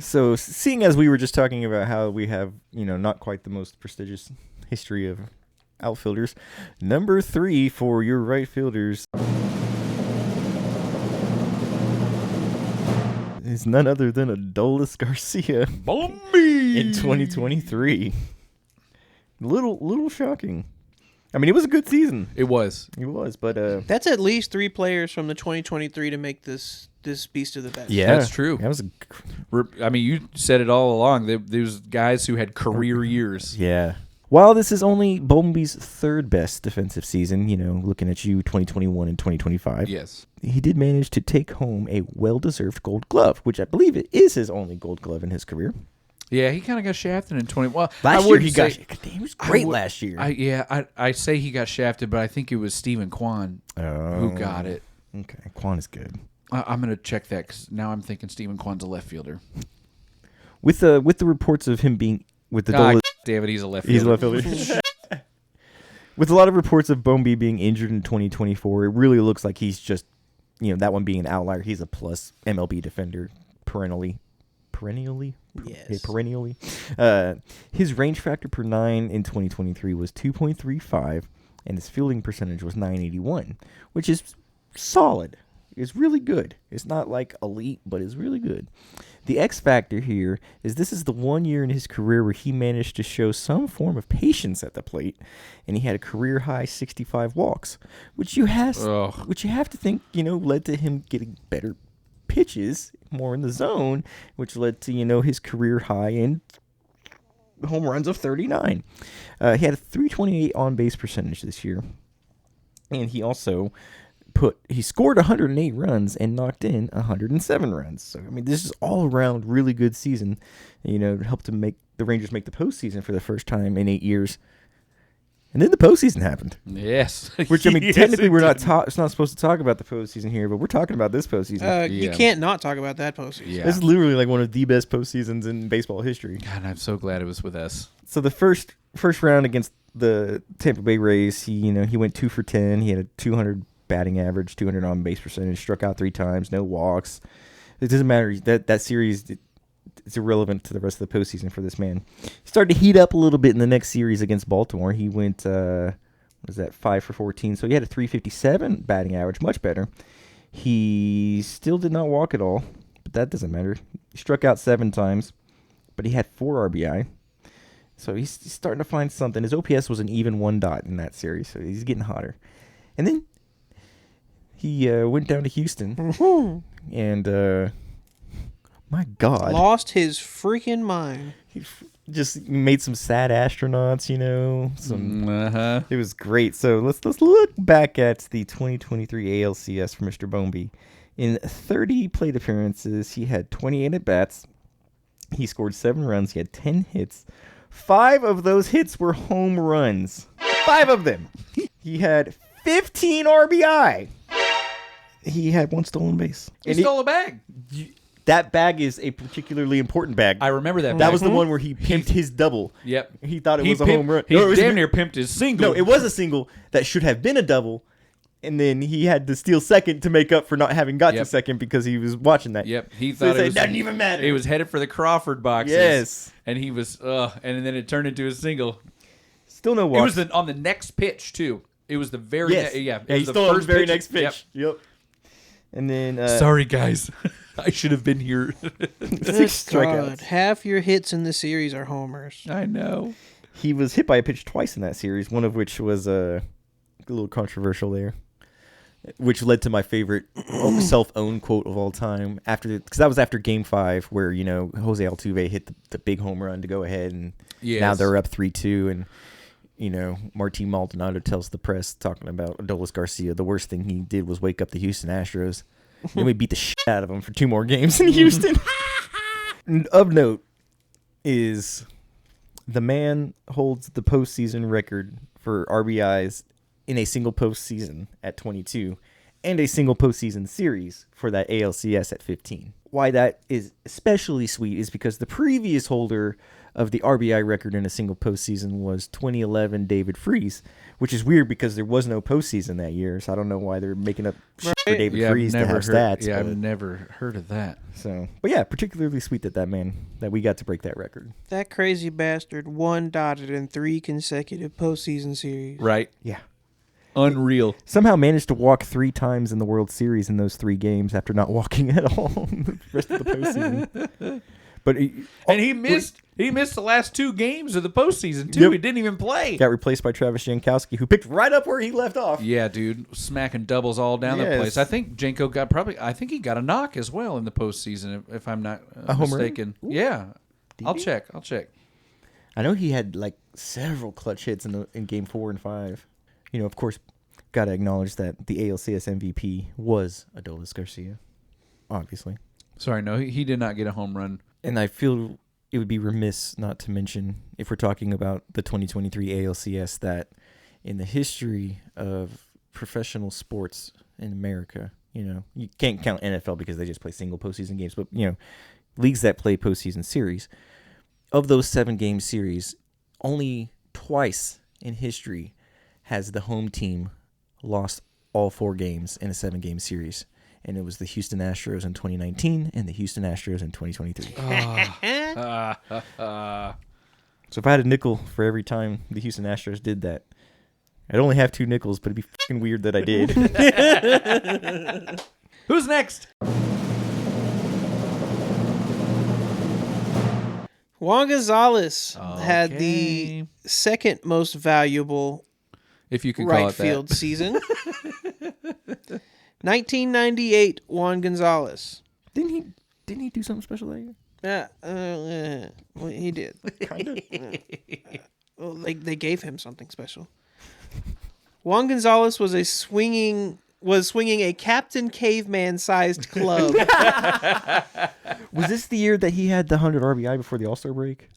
So, seeing as we were just talking about how we have, not quite the most prestigious history of outfielders, number 3 for your right fielders is none other than Adolis Garcia. Bombi! In 2023. Little shocking. I mean, it was a good season. It was, but that's at least 3 players from the 2023 to make this Beast of the Best. Yeah, that's true. That was. You said it all along. There's guys who had career years. Yeah. While this is only Bombi's third best defensive season, looking at you, 2021 and 2025. Yes. He did manage to take home a well-deserved Gold Glove, which I believe it is his only Gold Glove in his career. Yeah, he kind of got shafted in 20. Well, last year he was great last year. I say he got shafted, but I think it was Stephen Kwan who got it. Okay, Kwan is good. I'm going to check that because now I'm thinking Stephen Kwan's a left fielder. With the reports of him being with the damn it, he's a left fielder. He's a left fielder. With a lot of reports of Bombi being injured in 2024, it really looks like he's just, that one being an outlier. He's a plus MLB defender perennially. Yes. Okay, perennially. His range factor per 9 in 2023 was 2.35, and his fielding percentage was 981, which is solid. It's really good. It's not like elite, but it's really good. The X factor here is this is the one year in his career where he managed to show some form of patience at the plate, and he had a career high 65 walks, which you have to think, led to him getting better pitches, more in the zone, which led to, his career high in home runs of 39. He had a 328 on-base percentage this year, and he also scored 108 runs and knocked in 107 runs. So, this is all around really good season. Helped to make the Rangers make the postseason for the first time in 8 years. And then the postseason happened. Yes. Which, technically we're not it's not supposed to talk about the postseason here, but we're talking about this postseason. You can't not talk about that postseason. Yeah. This is literally like one of the best postseasons in baseball history. God, I'm so glad it was with us. So the first round against the Tampa Bay Rays, he went 2 for 10. He had a 200 batting average, 200 on base percentage, struck out 3 times, no walks. It doesn't matter. That series, it's irrelevant to the rest of the postseason for this man. He started to heat up a little bit in the next series against Baltimore. He went, 5 for 14. So he had a 357 batting average, much better. He still did not walk at all, but that doesn't matter. He struck out 7 times, but he had 4 RBI. So he's starting to find something. His OPS was an even 1 dot in that series, so he's getting hotter. And then he went down to Houston, and my God, Lost his freaking mind. he just made some sad astronauts. It was great. So let's look back at the 2023 ALCS for Mr. Bomby. In 30 plate appearances, he had 28 at bats. He scored 7 runs. He had 10 hits. 5 of those hits were home runs. 5 of them. He had 15 RBI. He had 1 stolen base. He stole a bag. That bag is a particularly important bag. I remember that bag. That was the one where he pimped his double. Yep. He thought it was a home run. He damn near pimped his single. No, it was a single that should have been a double. And then he had to steal second to make up for not having got to second because he was watching that. Yep. He thought it doesn't even matter. It was headed for the Crawford boxes. Yes. And he was, and then it turned into a single. Still no walks. It was on the next pitch, too. It was the very he stole the very next pitch. Yep. And then sorry guys, I should have been here. 6 strikeouts. Half your hits in the series are homers. I know. He was hit by a pitch twice in that series, one of which was a little controversial there, which led to my favorite self-owned quote of all time. Because that was after Game 5, where Jose Altuve hit the big home run to go ahead, and now they're up 3-2, and Martin Maldonado tells the press, talking about Adolis Garcia, the worst thing he did was wake up the Houston Astros. Then we beat the shit out of them for 2 more games in Houston. Of note is the man holds the postseason record for RBIs in a single postseason at 22 and a single postseason series for that ALCS at 15. Why that is especially sweet is because the previous holder of the RBI record in a single postseason was 2011 David Freese, which is weird because there was no postseason that year. So I don't know why they're making up shit for David Freese to have stats. Yeah, I've never heard of that. But yeah, particularly sweet that we got to break that record. That crazy bastard 1 dotted in 3 consecutive postseason series. Right. Yeah. Unreal. Somehow managed to walk 3 times in the World Series in those 3 games after not walking at all the rest of the postseason. But he missed the last 2 games of the postseason too. Yep. He didn't even play. Got replaced by Travis Jankowski, who picked right up where he left off. Yeah, dude, smacking doubles all down the place. I think Janko he got a knock as well in the postseason, if I'm not mistaken. Yeah, I'll check. I know he had several clutch hits in Game 4 and 5. Of course, got to acknowledge that the ALCS MVP was Adolis Garcia, obviously. Sorry, no, he did not get a home run. And I feel it would be remiss not to mention, if we're talking about the 2023 ALCS, that in the history of professional sports in America, you can't count NFL because they just play single postseason games, but, leagues that play postseason series, of those 7-game series, only twice in history has the home team lost all 4 games in a 7-game series. And it was the Houston Astros in 2019 and the Houston Astros in 2023. So if I had a nickel for every time the Houston Astros did that, I'd only have 2 nickels, but it'd be fucking weird that I did. Who's next? Juan Gonzalez had the second most valuable if you could right call it field that. season. 1998 Juan Gonzalez. Didn't he do something special that year? Well, he did. Kind of. Well, they gave him something special. Juan Gonzalez was swinging a Captain Caveman-sized club. Was this the year that he had the 100 RBI before the All-Star break?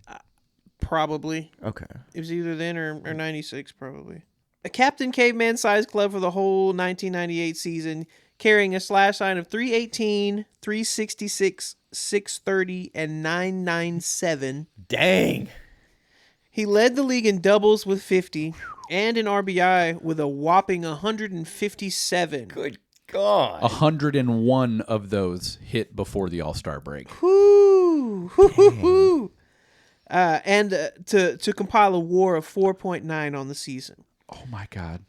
Probably. Okay. It was either then or 96, probably. A Captain Caveman-sized club for the whole 1998 season, carrying a slash line of 318, 366, 630, and 997. Dang. He led the league in doubles with 50 and in RBI with a whopping 157. Good God. 101 of those hit before the All-Star break. Whoo! Whoo! And to compile a WAR of 4.9 on the season. Oh my God,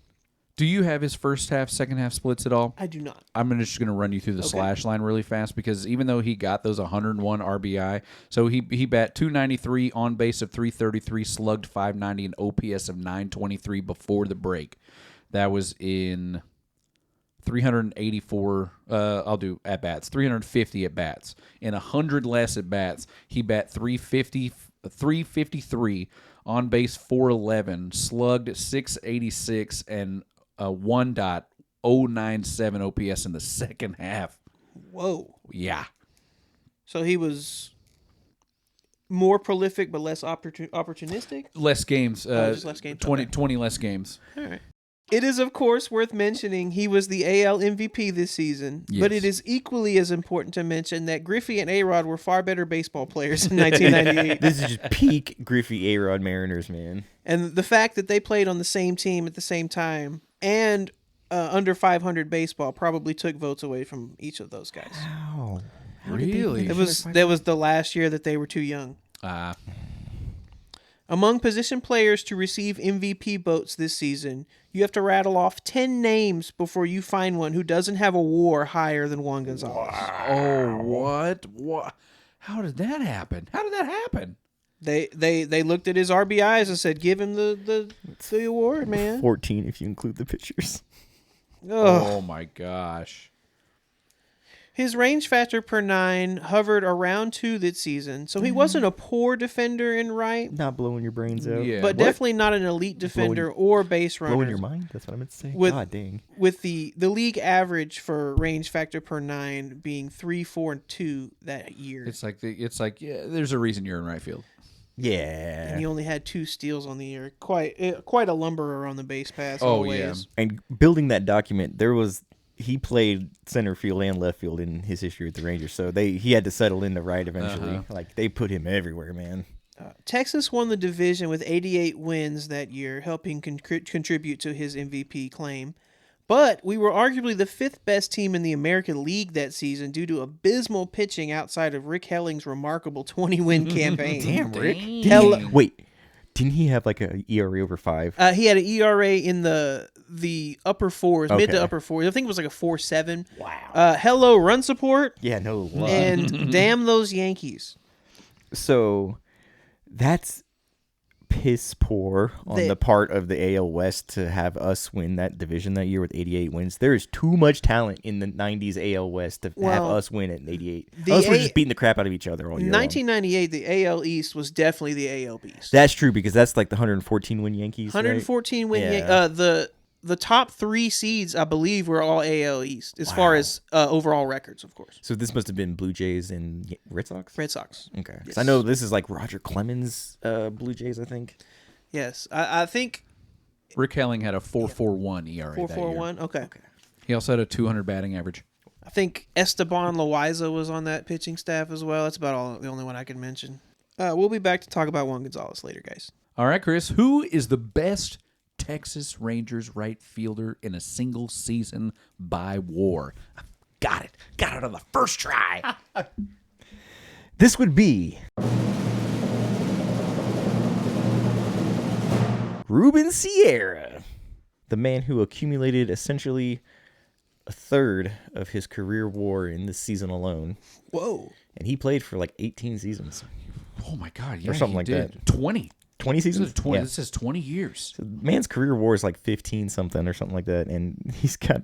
Do you have his first half, second half splits at all? I do not. I'm just going to run you through the slash line really fast because even though he got those 101 RBI, so he bat 293, on base of 333, slugged 590, and OPS of 923 before the break. That was in 384. I'll do at bats, 350 at bats. In 100 less at bats, he bat 353, on base 411, slugged 686, and 1.097 OPS in the second half. Whoa. Yeah. So he was more prolific but less opportunistic? Less games. Just less games. 20 less games. All right. It is, of course, worth mentioning he was the AL MVP this season, but it is equally as important to mention that Griffey and A-Rod were far better baseball players in 1998. This is just peak Griffey A-Rod Mariners, man. And the fact that they played on the same team at the same time and under 500 baseball probably took votes away from each of those guys. Wow. Really? That was the last year that they were too young. Among position players to receive MVP votes this season, you have to rattle off 10 names before you find one who doesn't have a WAR higher than Juan Gonzalez. Oh, what? What? How did that happen? They looked at his RBIs and said, "Give him the award, man." 14 if you include the pitchers. Ugh. Oh my gosh. His range factor per 9 hovered around 2 this season, so he wasn't a poor defender in right, Not blowing your brains out. Yeah. but definitely not an elite defender or base runner. Blowing your mind? That's what I meant to say. With- God dang. With the league average for range factor per 9 being 3, 4, and 2 that year. It's like there's a reason you're in right field. Yeah. And he only had 2 steals on the year. Quite a lumberer on the base pass. Oh, always. yeah. And building that document, he played center field and left field in his history with the Rangers, so he had to settle into right eventually. Like they put him everywhere, man. Texas won the division with 88 wins that year, helping contribute to his MVP claim. But we were arguably the 5th best team in the American League that season due to abysmal pitching outside of Rick Helling's remarkable 20-win campaign. Damn, Rick. Wait, didn't he have like a ERA over 5? He had an ERA in the upper 4s, mid to upper 4s. I think it was like a 4.7. Wow. Hello, run support. Yeah, no love. And damn those Yankees. So that's piss poor on the part of the AL West to have us win that division that year with 88 wins. There is too much talent in the 90s AL West to have us win it in 88. Us were just beating the crap out of each other all year 1998, the AL East was definitely the AL Beast. That's true because that's like the 114 win Yankees. 114 right? win. Yeah. The top 3 seeds, I believe, were all AL East as far as overall records, of course. So this must have been Blue Jays and Red Sox? Red Sox. Okay. 'Cause Yes. I know this is like Roger Clemens Blue Jays, I think. Yes. I think Rick Helling had a 4.41 ERA that year. 4.41. Okay. He also had a 200 batting average. I think Esteban Loaiza was on that pitching staff as well. That's about the only one I can mention. We'll be back to talk about Juan Gonzalez later, guys. All right, Chris. Who is the best Texas Rangers right fielder in a single season by WAR? Got it on the first try. This would be Ruben Sierra, the man who accumulated essentially a third of his career WAR in this season alone. Whoa. And he played for like 18 seasons. Oh my God! Yeah, Or something he like did. that. 20. 20 This seasons? is 20. Yeah. This is 20 years. So man's career WAR is like 15 something or something like that. And he's got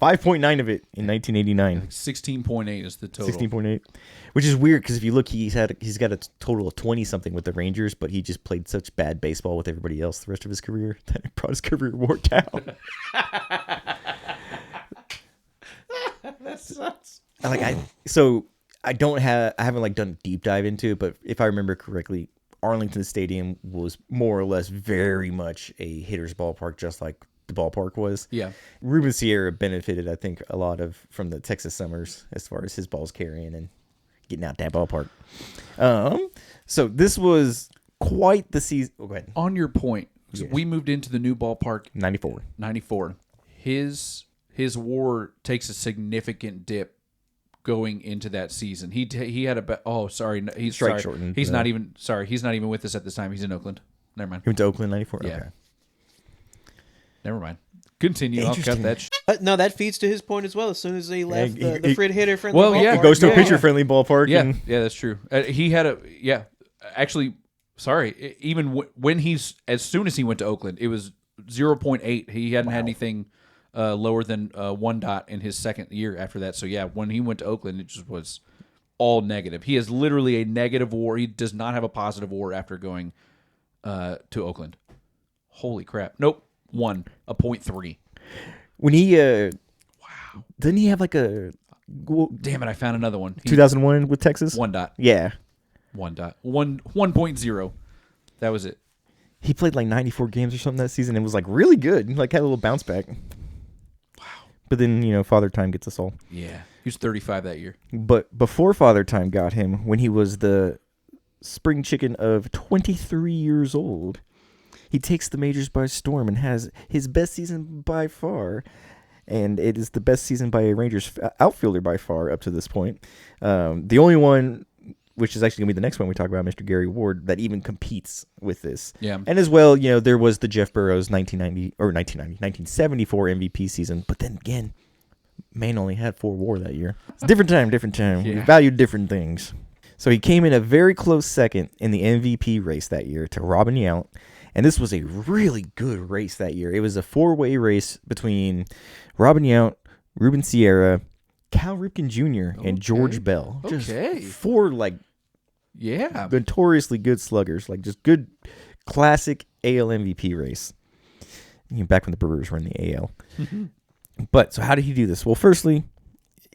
5.9 of it in 1989. 16.8 is the total. 16.8, which is weird because if you look, he's got a total of 20 something with the Rangers, but he just played such bad baseball with everybody else the rest of his career that it brought his career WAR down. That sucks. I haven't like done a deep dive into it, but if I remember correctly, Arlington Stadium was more or less very much a hitter's ballpark, just like the ballpark was. Yeah. Ruben Sierra benefited, I think, a lot from the Texas summers as far as his balls carrying and getting out that ballpark. So this was quite the season. Oh, go ahead. On your point, Yeah. we moved into the new ballpark 94. 94. His WAR takes a significant dip going into that season. He had he's Strike shortened. He's not even with us at this time. He's in Oakland. Never mind. He went to Oakland 94? Yeah. Okay. Never mind. Continue. I'll cut Interesting. that. No, that feeds to his point as well. As soon as they left Yeah, the Frid hitter friendly Well, yeah, ballpark. It goes to a Yeah. pitcher-friendly ballpark. Yeah, And yeah, that's true. He had a Actually, sorry. Even when as soon as he went to Oakland, it was 0.8. He hadn't had anything lower than 1 dot in his second year after that. So yeah, when he went to Oakland, it just was all negative. He has literally a negative WAR. He does not have a positive WAR after going to Oakland. Holy crap! Nope, a 0.3. when he, didn't he have like a Damn it! I found another one. 2001 with Texas? 1 dot. Yeah. 1 dot. 1.0. That was it. He played like 94 games or something that season and was like really good. Like had a little bounce back. Wow. But then, Father Time gets us all. Yeah. He was 35 that year. But before Father Time got him, when he was the spring chicken of 23 years old, he takes the majors by storm and has his best season by far. And it is the best season by a Rangers outfielder by far up to this point. The only one, which is actually going to be the next one we talk about, Mr. Gary Ward, that even competes with this. Yeah. And as well, there was the Jeff Burrows 1974 MVP season. But then again, man only had 4 WAR that year. It's a different time. Yeah. We valued different things. So he came in a very close second in the MVP race that year to Robin Yount. And this was a really good race that year. It was a 4-way race between Robin Yount, Ruben Sierra, Cal Ripken Jr., and George Bell. Just Okay. 4 Yeah. notoriously good sluggers, like just good classic AL MVP race. Back when the Brewers were in the AL. But so how did he do this? Well, firstly,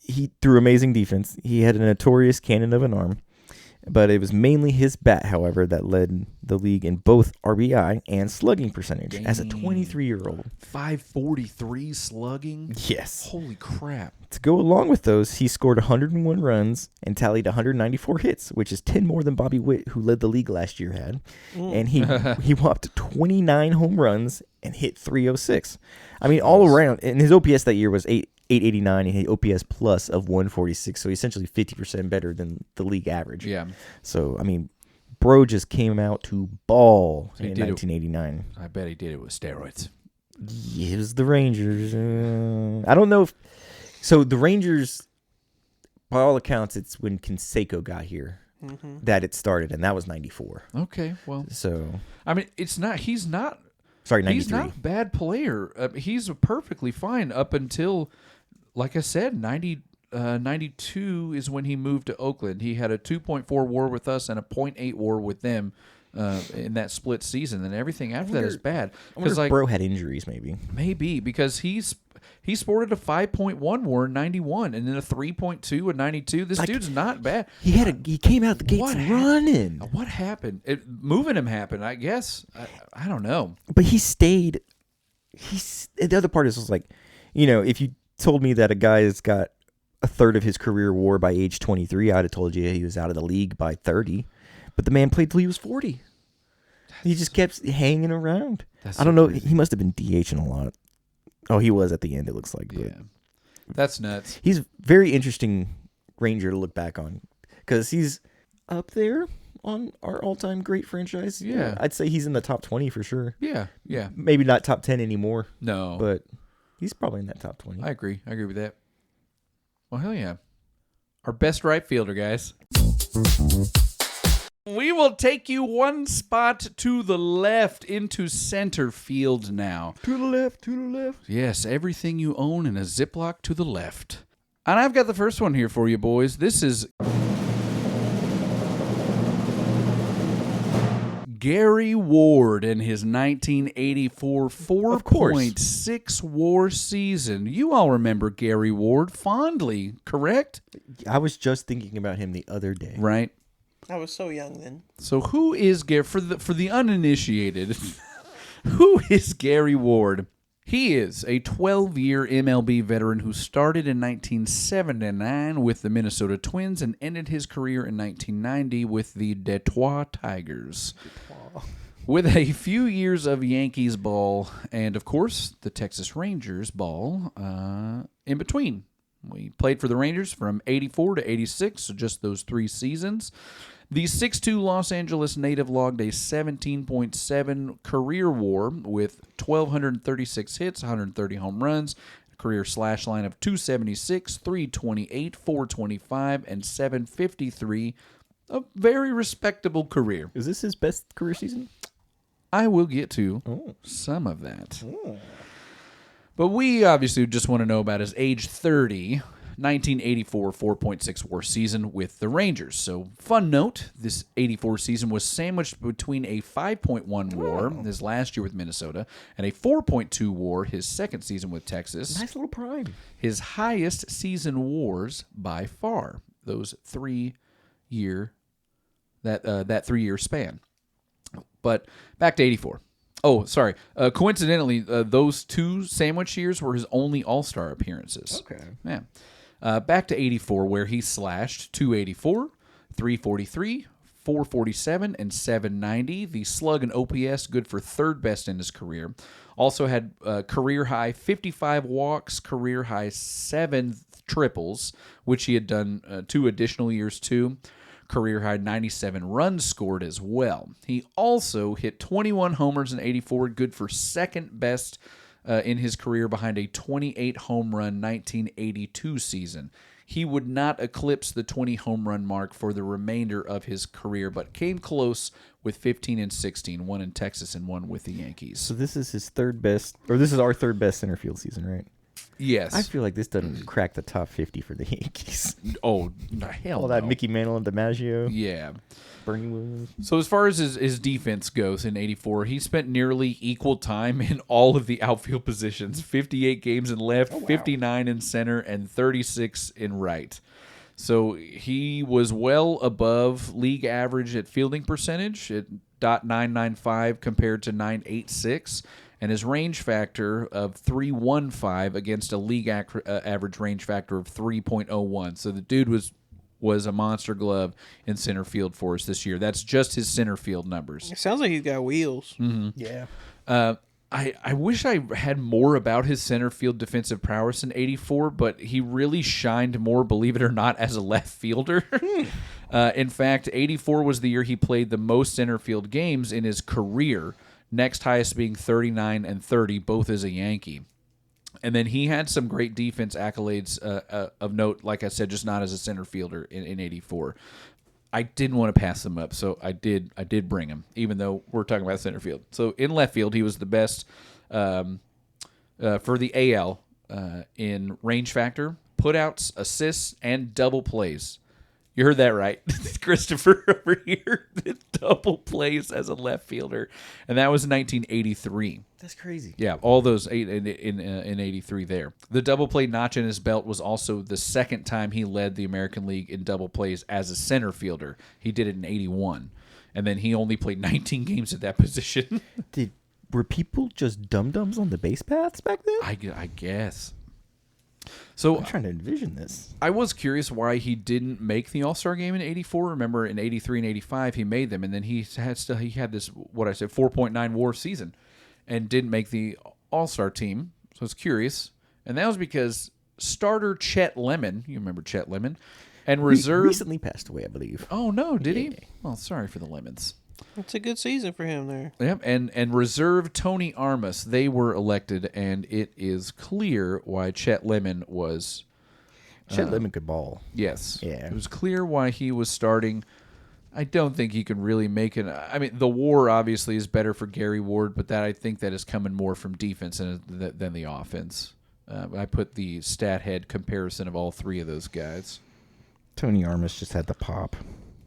he threw amazing defense. He had a notorious cannon of an arm, but it was mainly his bat, however, that led the league in both RBI and slugging percentage as a 23-year-old. 543 slugging. Yes. Holy crap. To go along with those, he scored 101 runs and tallied 194 hits, which is 10 more than Bobby Witt, who led the league last year, had. And he whopped 29 home runs and hit 306. I mean, all around. And his OPS that year was 889, and he had OPS plus of 146, so essentially 50% better than the league average. Yeah. So, I mean, bro just came out to ball He in did it. 1989. I bet he did it with steroids. Yeah, it was the Rangers. I don't know if... So, the Rangers, by all accounts, it's when Canseco got here that it started, and that was 94. Okay, well, So, I mean, he's not sorry, 93. he's not a bad player. He's perfectly fine up until, like I said, 92 is when he moved to Oakland. He had a 2.4 WAR with us and a 0.8 WAR with them in that split season. And everything after that is bad. I wonder if Like, bro had injuries, maybe. maybe because he sported a 5.1 WAR in 91 and then a 3.2 in 92. This dude's not bad. He came out the gates running. What happened? Moving him happened, I guess. I don't know. But he stayed. The other part is like, if you told me that a guy has got a third of his career WAR by age 23, I'd have told you he was out of the league by 30. But the man played till he was 40. He just kept hanging around. I don't know. crazy. He must have been DHing a lot. Oh, he was at the end, it looks like. But Yeah. That's nuts. he's a very interesting Ranger to look back on because he's up there on our all-time great franchise. Yeah. I'd say he's in the top 20 for sure. Yeah. Yeah. Maybe not top 10 anymore, No. but he's probably in that top 20. I agree. I agree with that. Well, hell yeah. Our best right fielder, guys. We will take you one spot to the left into center field now. To the left, to the left. Yes, everything you own in a Ziploc to the left. And I've got the first one here for you, boys. This is Gary Ward in his 1984 4.6 WAR season. You all remember Gary Ward fondly, correct? I was just thinking about him the other day. Right. I was so young then. So who is Gary for the uninitiated? Who is Gary Ward? He is a 12-year MLB veteran who started in 1979 with the Minnesota Twins and ended his career in 1990 with the Detroit Tigers. With a few years of Yankees ball and, of course, the Texas Rangers ball in between. We played for the Rangers from 84 to 86, so just those 3 seasons. The 6'2 Los Angeles native logged a 17.7 career WAR with 1,236 hits, 130 home runs, a career slash line of 276, 328, 425, and 753. A very respectable career. Is this his best career season? I will get to some of that. But we obviously just want to know about his age 30, 1984 4.6 WAR season with the Rangers. So, fun note, this 84 season was sandwiched between a 5.1 WAR his last year with Minnesota and a 4.2 WAR his second season with Texas. Nice little prime. His highest season WARs by far. Those 3-year that 3-year span. But back to 84. Oh, sorry. Coincidentally, those 2 sandwich years were his only All-Star appearances. Okay. Yeah. Back to 84, where he slashed 284, 343, 447, and 790. The slug and OPS good for 3rd best in his career. Also had career high 55 walks, career high 7 triples, which he had done 2 additional years too. Career high 97 runs scored as well. He also hit 21 homers in 84, good for 2nd best in his career behind a 28 home run 1982 season. He would not eclipse the 20 home run mark for the remainder of his career, but came close with 15 and 16, 1 in Texas and 1 with the Yankees. So this is his 3rd best, or this is our 3rd best center field season, right? Yes. I feel like this doesn't crack the top 50 for the Yankees. Oh, hell All that no. Mickey Mantle and DiMaggio. Yeah. Bernie Williams. So as far as his defense goes in 84, he spent nearly equal time in all of the outfield positions. 58 games in left, 59 in center, and 36 in right. So he was well above league average at fielding percentage at .995 compared to .986. And his range factor of 315 against a league average range factor of 3.01. So the dude was a monster glove in center field for us this year. That's just his center field numbers. It sounds like he's got wheels. Mm-hmm. Yeah. I wish I had more about his center field defensive prowess in 84, but he really shined more, believe it or not, as a left fielder. In fact, 84 was the year he played the most center field games in his career. Next highest being 39 and 30, both as a Yankee. And then he had some great defense accolades of note, like I said, just not as a center fielder in 84. I didn't want to pass them up, so I did bring him, even though we're talking about center field. So in left field, he was the best for the AL in range factor, putouts, assists, and double plays. You heard that right. Christopher over here did double plays as a left fielder, and that was in 1983. That's crazy. Yeah, all those 8 in 83 there. The double play notch in his belt was also the 2nd time he led the American League in double plays as a center fielder. He did it in 81, and then he only played 19 games at that position. Were people just dum-dums on the base paths back then? I guess. So I'm trying to envision this. I was curious why he didn't make the All-Star game in 84. Remember, in 83 and 85, he made them, and then he had this, what I said, 4.9 WAR season, and didn't make the All-Star team. So I was curious, and that was because starter Chet Lemon, you remember Chet Lemon, and reserve recently passed away, I believe. Oh no, did he? Well, sorry for the Lemons. It's a good season for him there. Yep, and reserve Tony Armas, they were elected, and it is clear why Chet Lemon was. Chet Lemon could ball. Yes. Yeah. It was clear why he was starting. I don't think he could really make it. I mean, the WAR obviously is better for Gary Ward, but I think that is coming more from defense than the offense. I put the stat head comparison of all 3 of those guys. Tony Armas just had the pop.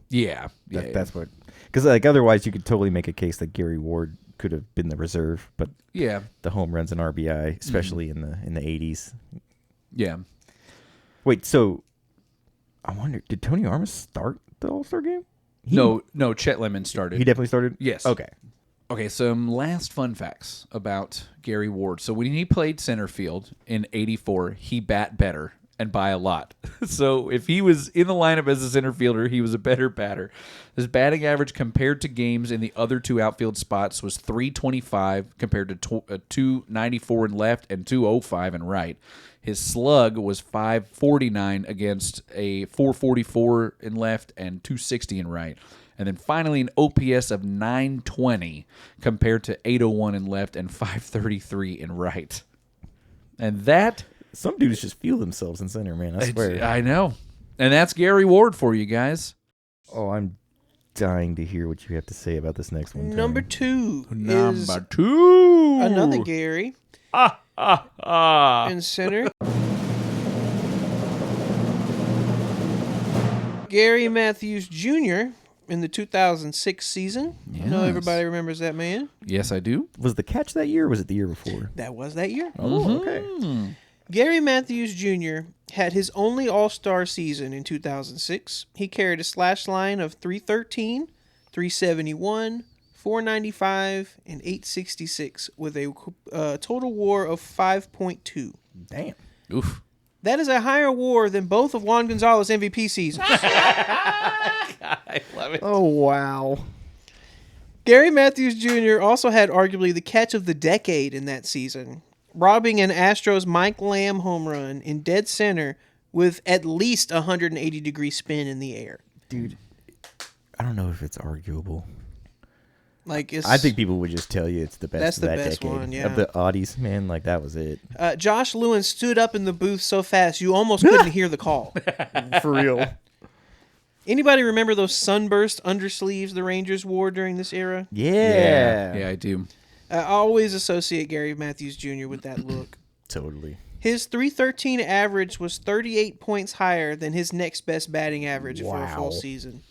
Yeah. That's what. Because otherwise, you could totally make a case that Gary Ward could have been the reserve, but yeah, the home runs and RBI, especially in the 80s. Yeah. Wait, so I wonder, did Tony Armas start the All-Star game? No, Chet Lemon started. He definitely started? Yes. Okay, some last fun facts about Gary Ward. So when he played center field in 84, he bat better, and by a lot. So if he was in the lineup as a center fielder, he was a better batter. His batting average compared to games in the other 2 outfield spots was .325 compared to .294 in left and .205 in right. His slug was 549 against a 444 in left and 260 in right. And then finally an OPS of 920 compared to 801 in left and 533 in right. And that... Some dudes just feel themselves in center, man. I swear. I know. And that's Gary Ward for you guys. Oh, I'm dying to hear what you have to say about this next one. Number Tony. 2 is Number 2. another Gary in center. Gary Matthews Jr. in the 2006 season. I know Yes. everybody remembers that man. Yes, I do. Was the catch that year or was it the year before? That was that year. Oh, okay. Gary Matthews Jr. had his only All-Star season in 2006. He carried a slash line of 313, 371, 495, and 866 with a total WAR of 5.2. Damn. Oof. That is a higher WAR than both of Juan Gonzalez MVP seasons. I love it. Oh, wow. Gary Matthews Jr. also had arguably the catch of the decade in that season, robbing an Astros Mike Lamb home run in dead center with at least a 180-degree spin in the air. Dude, I don't know if it's arguable. Like it's, I think people would just tell you it's the best That's of the that best decade. one, yeah. Of the Audis, man, like that was it. Josh Lewin stood up in the booth so fast you almost couldn't hear the call. For real. Anybody remember those sunburst undersleeves the Rangers wore during this era? Yeah. Yeah, I do. I always associate Gary Matthews Jr. with that look. Totally. His 313 average was 38 points higher than his next best batting average for a full season.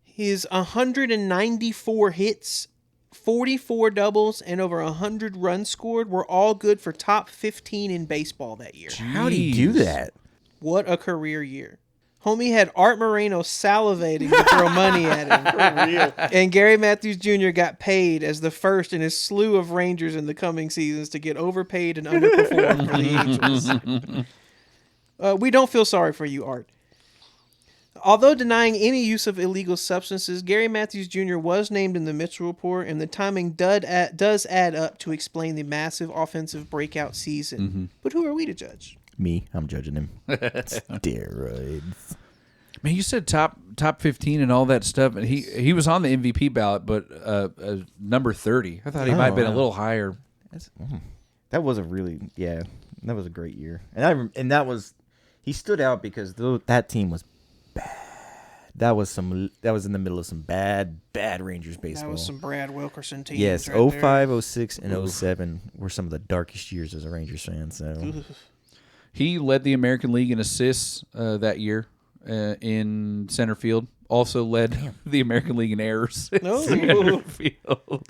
His 194 hits, 44 doubles, and over 100 runs scored were all good for top 15 in baseball that year. How do you do that? What a career year. Homie had Art Moreno salivating to throw money at him. For real. And Gary Matthews Jr. got paid as the first in his slew of Rangers in the coming seasons to get overpaid and underperform for the Angels. We don't feel sorry for you, Art. Although denying any use of illegal substances, Gary Matthews Jr. was named in the Mitchell Report, and the timing does add up to explain the massive offensive breakout season. Mm-hmm. But who are we to judge? Me, I'm judging him. Steroids. Man, you said top 15 and all that stuff, and he was on the MVP ballot, but number 30. I thought he might have been a little higher. That was that was a great year, and that was he stood out because that team was bad. That was in the middle of some bad Rangers baseball. That was some Brad Wilkerson teams. Yes, right 05, 06, and 07 were some of the darkest years as a Rangers fan. So He led the American League in assists that year in center field. Also led the American League in errors in No. center field.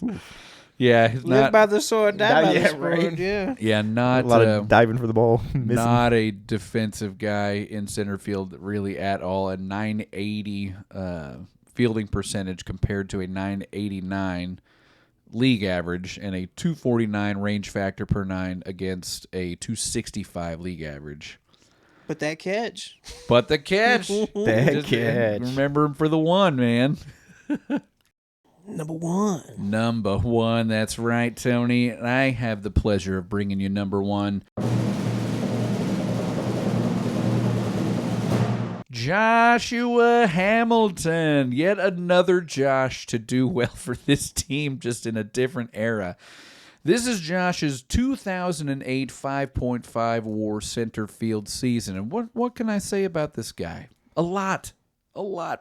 Yeah, he's Live not. by the sword, die by the Yeah, sword. right. Yeah. Yeah, not a lot of diving for the ball, missing. not a defensive guy in center field really at all. A 980 fielding percentage compared to a 989 league average and a 249 range factor per nine against a 265 league average. But that catch. But the catch. That catch. Remember him for the one, man. Number one. Number one. That's right, Tony. And I have the pleasure of bringing you number one. Joshua Hamilton. Yet another Josh to do well for this team, just in a different era. This is Josh's 2008 5.5 WAR center field season. And what can I say about this guy? A lot,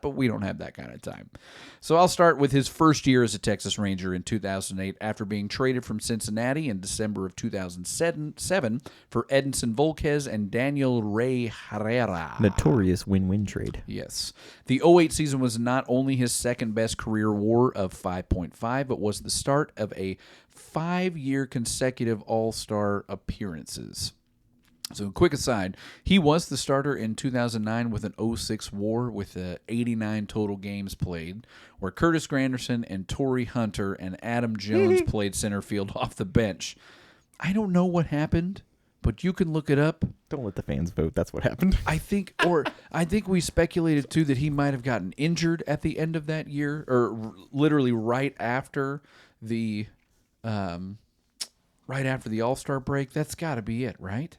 but we don't have that kind of time. So I'll start with his first year as a Texas Ranger in 2008 after being traded from Cincinnati in December of 2007 for Edinson Volquez and Daniel Ray Herrera. Notorious win-win trade. Yes. The 08 season was not only his second best career WAR of 5.5, but was the start of a 5-year consecutive All-Star appearances. So, quick aside, he was the starter in 2009 with an 06 WAR with 89 total games played, where Curtis Granderson and Torrey Hunter and Adam Jones played center field off the bench. I don't know what happened, but you can look it up. Don't let the fans vote. That's what happened. I think we speculated too that he might have gotten injured at the end of that year, or literally right after the All-Star break. That's got to be it, right?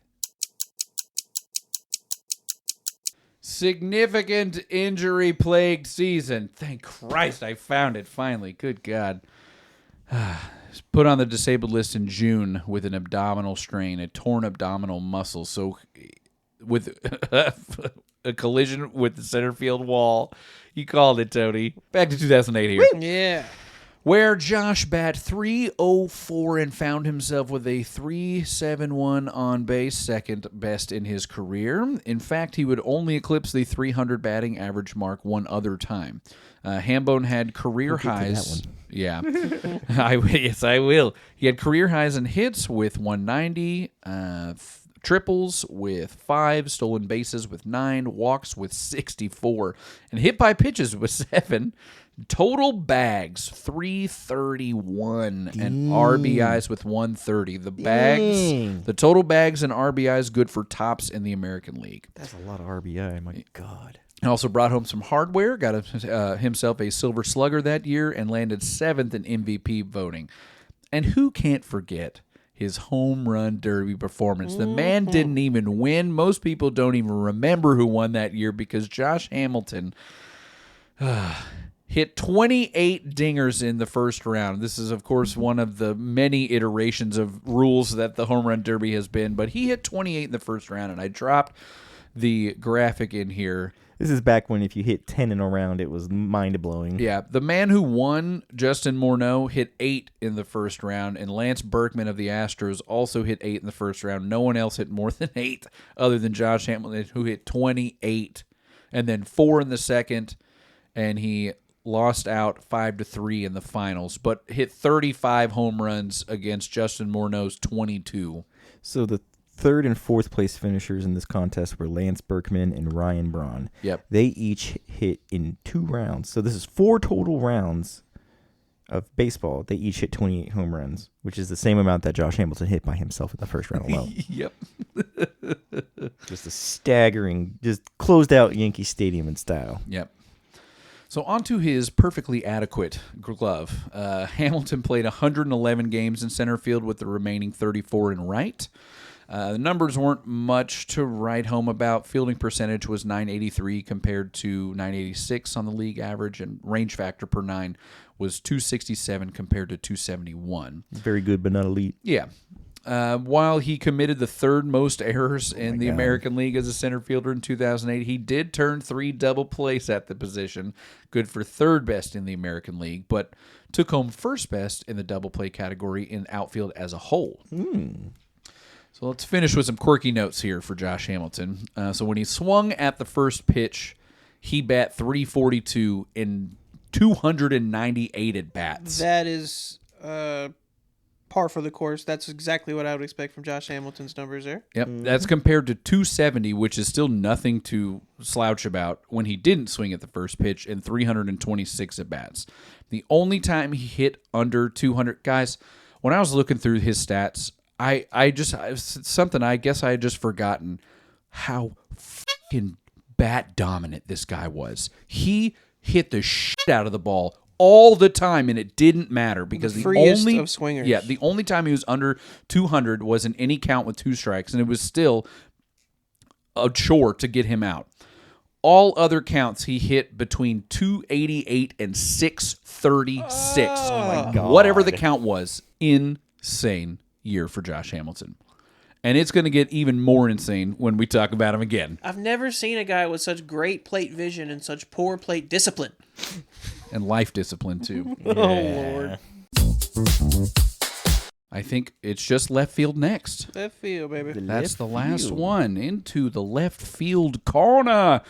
Significant injury-plagued season. Thank Christ I found it finally. Good God. Put on the disabled list in June with an abdominal strain, a torn abdominal muscle. So with a collision with the center field wall. You called it, Tony. Back to 2008 here. Yeah. Where Josh bat .304 and found himself with a .371 on base, second best in his career. In fact, he would only eclipse the 300 batting average mark one other time. Hambone had career highs. Yeah, yes, I will. He had career highs in hits with 190, triples with 5, stolen bases with 9, walks with 64, and hit by pitches with 7. Total bags 331 and RBIs with 130. The total bags and RBIs good for tops in the American League. That's a lot of RBI. My God. He also brought home some hardware, got himself a Silver Slugger that year, and landed 7th in MVP voting. And who can't forget his home run derby performance? The man didn't even win. Most people don't even remember who won that year because Josh Hamilton hit 28 dingers in the first round. This is, of course, one of the many iterations of rules that the home run derby has been, but he hit 28 in the first round, and I dropped the graphic in here. This is back when if you hit 10 in a round, it was mind-blowing. Yeah, the man who won, Justin Morneau, hit 8 in the first round, and Lance Berkman of the Astros also hit 8 in the first round. No one else hit more than 8 other than Josh Hamilton, who hit 28, and then 4 in the second, and he lost out 5-3 in the finals, but hit 35 home runs against Justin Morneau's 22. So the third and fourth place finishers in this contest were Lance Berkman and Ryan Braun. Yep. They each hit in 2 rounds. So this is 4 total rounds of baseball. They each hit 28 home runs, which is the same amount that Josh Hamilton hit by himself in the first round alone. Yep. Just a staggering, just closed out Yankee Stadium in style. Yep. So on to his perfectly adequate glove. Hamilton played 111 games in center field with the remaining 34 in right. The numbers weren't much to write home about. Fielding percentage was .983 compared to .986 on the league average, and range factor per 9 was .267 compared to .271. Very good, but not elite. Yeah. While he committed the third most errors in the American League as a center fielder in 2008, he did turn 3 double plays at the position, good for third best in the American League, but took home first best in the double play category in outfield as a whole. So let's finish with some quirky notes here for Josh Hamilton. So when he swung at the first pitch, he bat .342 in 298 at bats. That is par for the course. That's exactly what I would expect from Josh Hamilton's numbers there. Yep, that's compared to 270, which is still nothing to slouch about when he didn't swing at the first pitch, and 326 at bats. The only time he hit under 200, guys, when I was looking through his stats, I guess I had just forgotten how fucking bat dominant this guy was. He hit the shit out of the ball all the time, and it didn't matter because the only of swingers. Yeah, the only time he was under 200 was in any count with 2 strikes, and it was still a chore to get him out. All other counts, he hit between 288 and 636. Oh my God. Whatever the count was, insane year for Josh Hamilton. And it's going to get even more insane when we talk about him again. I've never seen a guy with such great plate vision and such poor plate discipline. And life discipline, too. Oh, Lord. I think it's just left field next. Left field, baby. That's the last one. Into the left field corner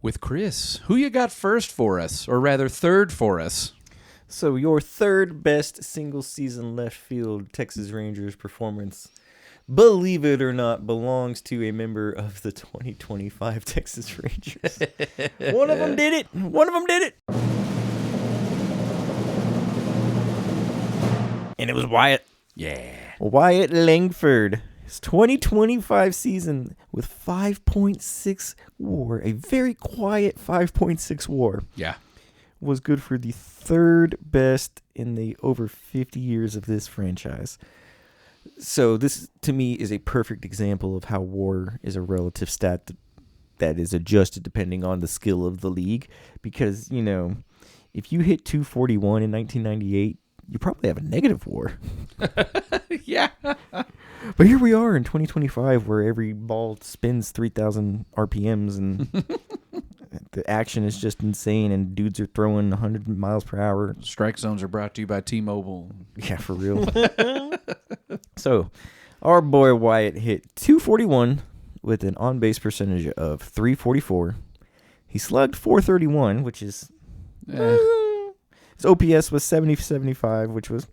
with Chris. Who you got first for us? Or rather, third for us? So your third best single season left field Texas Rangers performance, believe it or not, belongs to a member of the 2025 Texas Rangers. One of them did it. And it was Wyatt. Yeah. Wyatt Langford. His 2025 season with 5.6 WAR, a very quiet 5.6 WAR. Yeah. Was good for the third best in the over 50 years of this franchise. So this, to me, is a perfect example of how WAR is a relative stat that that is adjusted depending on the skill of the league. Because, you know, if you hit 241 in 1998, you probably have a negative WAR. Yeah. But here we are in 2025 where every ball spins 3,000 RPMs and the action is just insane and dudes are throwing 100 miles per hour. Strike zones are brought to you by T-Mobile. Yeah, for real. So, our boy Wyatt hit 241 with an on-base percentage of 344. He slugged 431, which is... his OPS was 70-75, which was...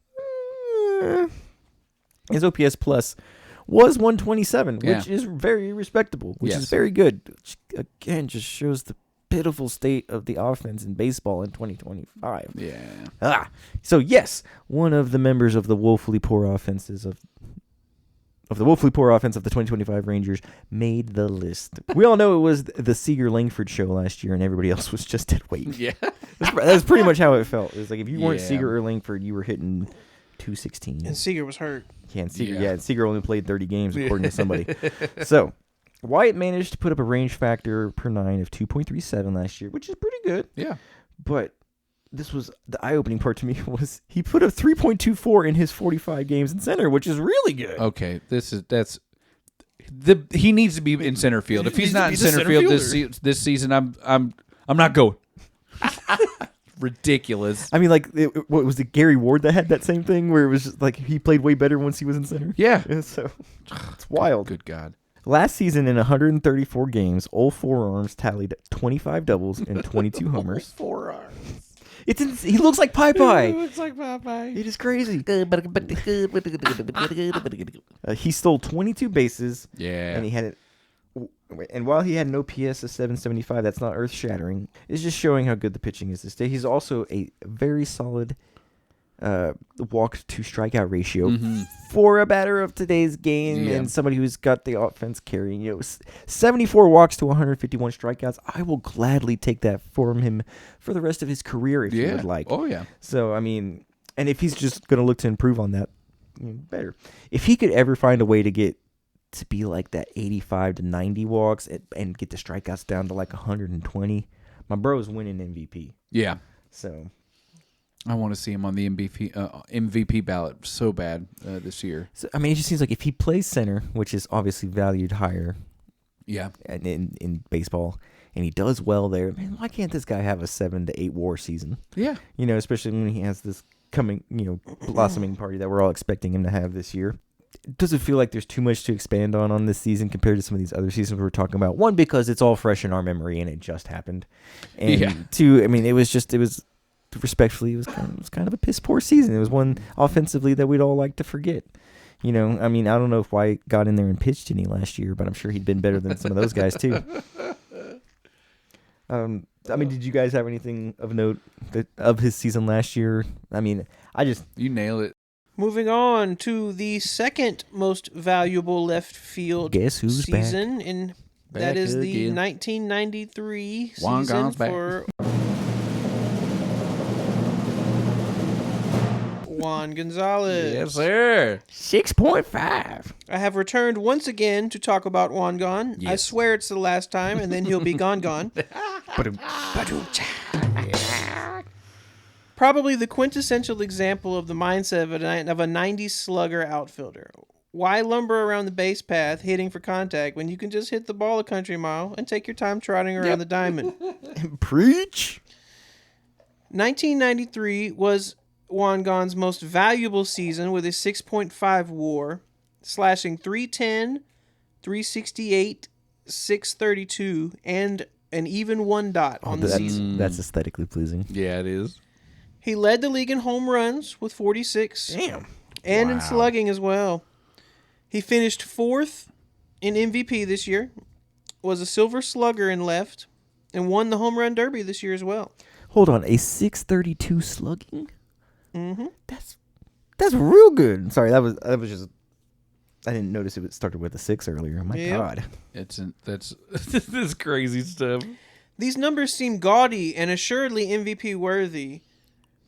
his OPS plus was 127, Yeah. which is very respectable, which Yes. is very good. Which, again, just shows the pitiful state of the offense in baseball in 2025. Yeah. So yes, one of the members of the woefully poor offenses of the woefully poor offense of the 2025 Rangers made the list. We all know it was the Seager-Langford show last year, and everybody else was just dead weight. Yeah. That's pretty much how it felt. It was like if you weren't Yeah. Seager or Langford, you were hitting 216. And Seager was hurt. Yeah, and Seager, Yeah. Seager only played 30 games, according to somebody. So, Wyatt managed to put up a range factor per 9 of 2.37 last year, which is pretty good. Yeah. But this was the eye-opening part to me was he put up 3.24 in his 45 games in center, which is really good. Okay. He needs to be in center field. If he's not in needs to be the center field center this season, I'm not going. Ridiculous. I mean, like, what was it, Gary Ward that had that same thing where it was just like he played way better once he was in center? Yeah. So it's wild. Good God. Last season in 134 games, Old Forearms tallied 25 doubles and 22 homers. Forearms. He looks like Popeye. Looks like Popeye. It is crazy. He stole 22 bases. Yeah. And he had it. And while he had an OPS of 775, that's not earth-shattering. It's just showing how good the pitching is this day. He's also a very solid walk-to-strikeout ratio for a batter of today's game and somebody who's got the offense carrying. 74 walks to 151 strikeouts. I will gladly take that from him for the rest of his career if you would like. Oh, yeah. So, I mean, and if he's just going to look to improve on that, better. If he could ever find a way to get to be like that 85 to 90 walks and get the strikeouts down to like 120, my bro is winning MVP. Yeah. So I want to see him on the MVP ballot so bad this year. So, I mean, it just seems like if he plays center, which is obviously valued higher Yeah. in baseball, and he does well there, man, why can't this guy have a 7 to 8 WAR season? Yeah. Especially when he has this coming, blossoming party that we're all expecting him to have this year. Does it feel like there's too much to expand on this season compared to some of these other seasons we're talking about? One, because it's all fresh in our memory and it just happened. And two, I mean, it was respectfully, it was kind of a piss poor season. It was one offensively that we'd all like to forget. I mean, I don't know if White got in there and pitched any last year, but I'm sure he'd been better than some of those guys too. I mean, did you guys have anything of note of his season last year? I mean, You nail it. Moving on to the second most valuable left field Guess who's season, back? and Back that is the again. 1993 Juan season Gonzalez back. for Juan Gonzalez. Yes, sir. 6.5. I have returned once again to talk about Juan Gon. I Yes. swear it's the last time, and then he'll be gone. Probably the quintessential example of the mindset of a 90s slugger outfielder. Why lumber around the base path hitting for contact when you can just hit the ball a country mile and take your time trotting around the diamond? Preach. 1993 was Juan Gon's most valuable season with a 6.5 WAR, slashing 310, 368, 632, and an even one dot on the season. That's aesthetically pleasing. Yeah, it is. He led the league in home runs with 46. Damn. And in Wow. slugging as well. He finished 4th in MVP this year, was a silver slugger in left, and won the home run derby this year as well. Hold on, a 632 slugging? Mm-hmm. That's real good. Sorry, that was just. I didn't notice it started with a 6 earlier. My Yep. God. That's this crazy stuff. These numbers seem gaudy and assuredly MVP worthy,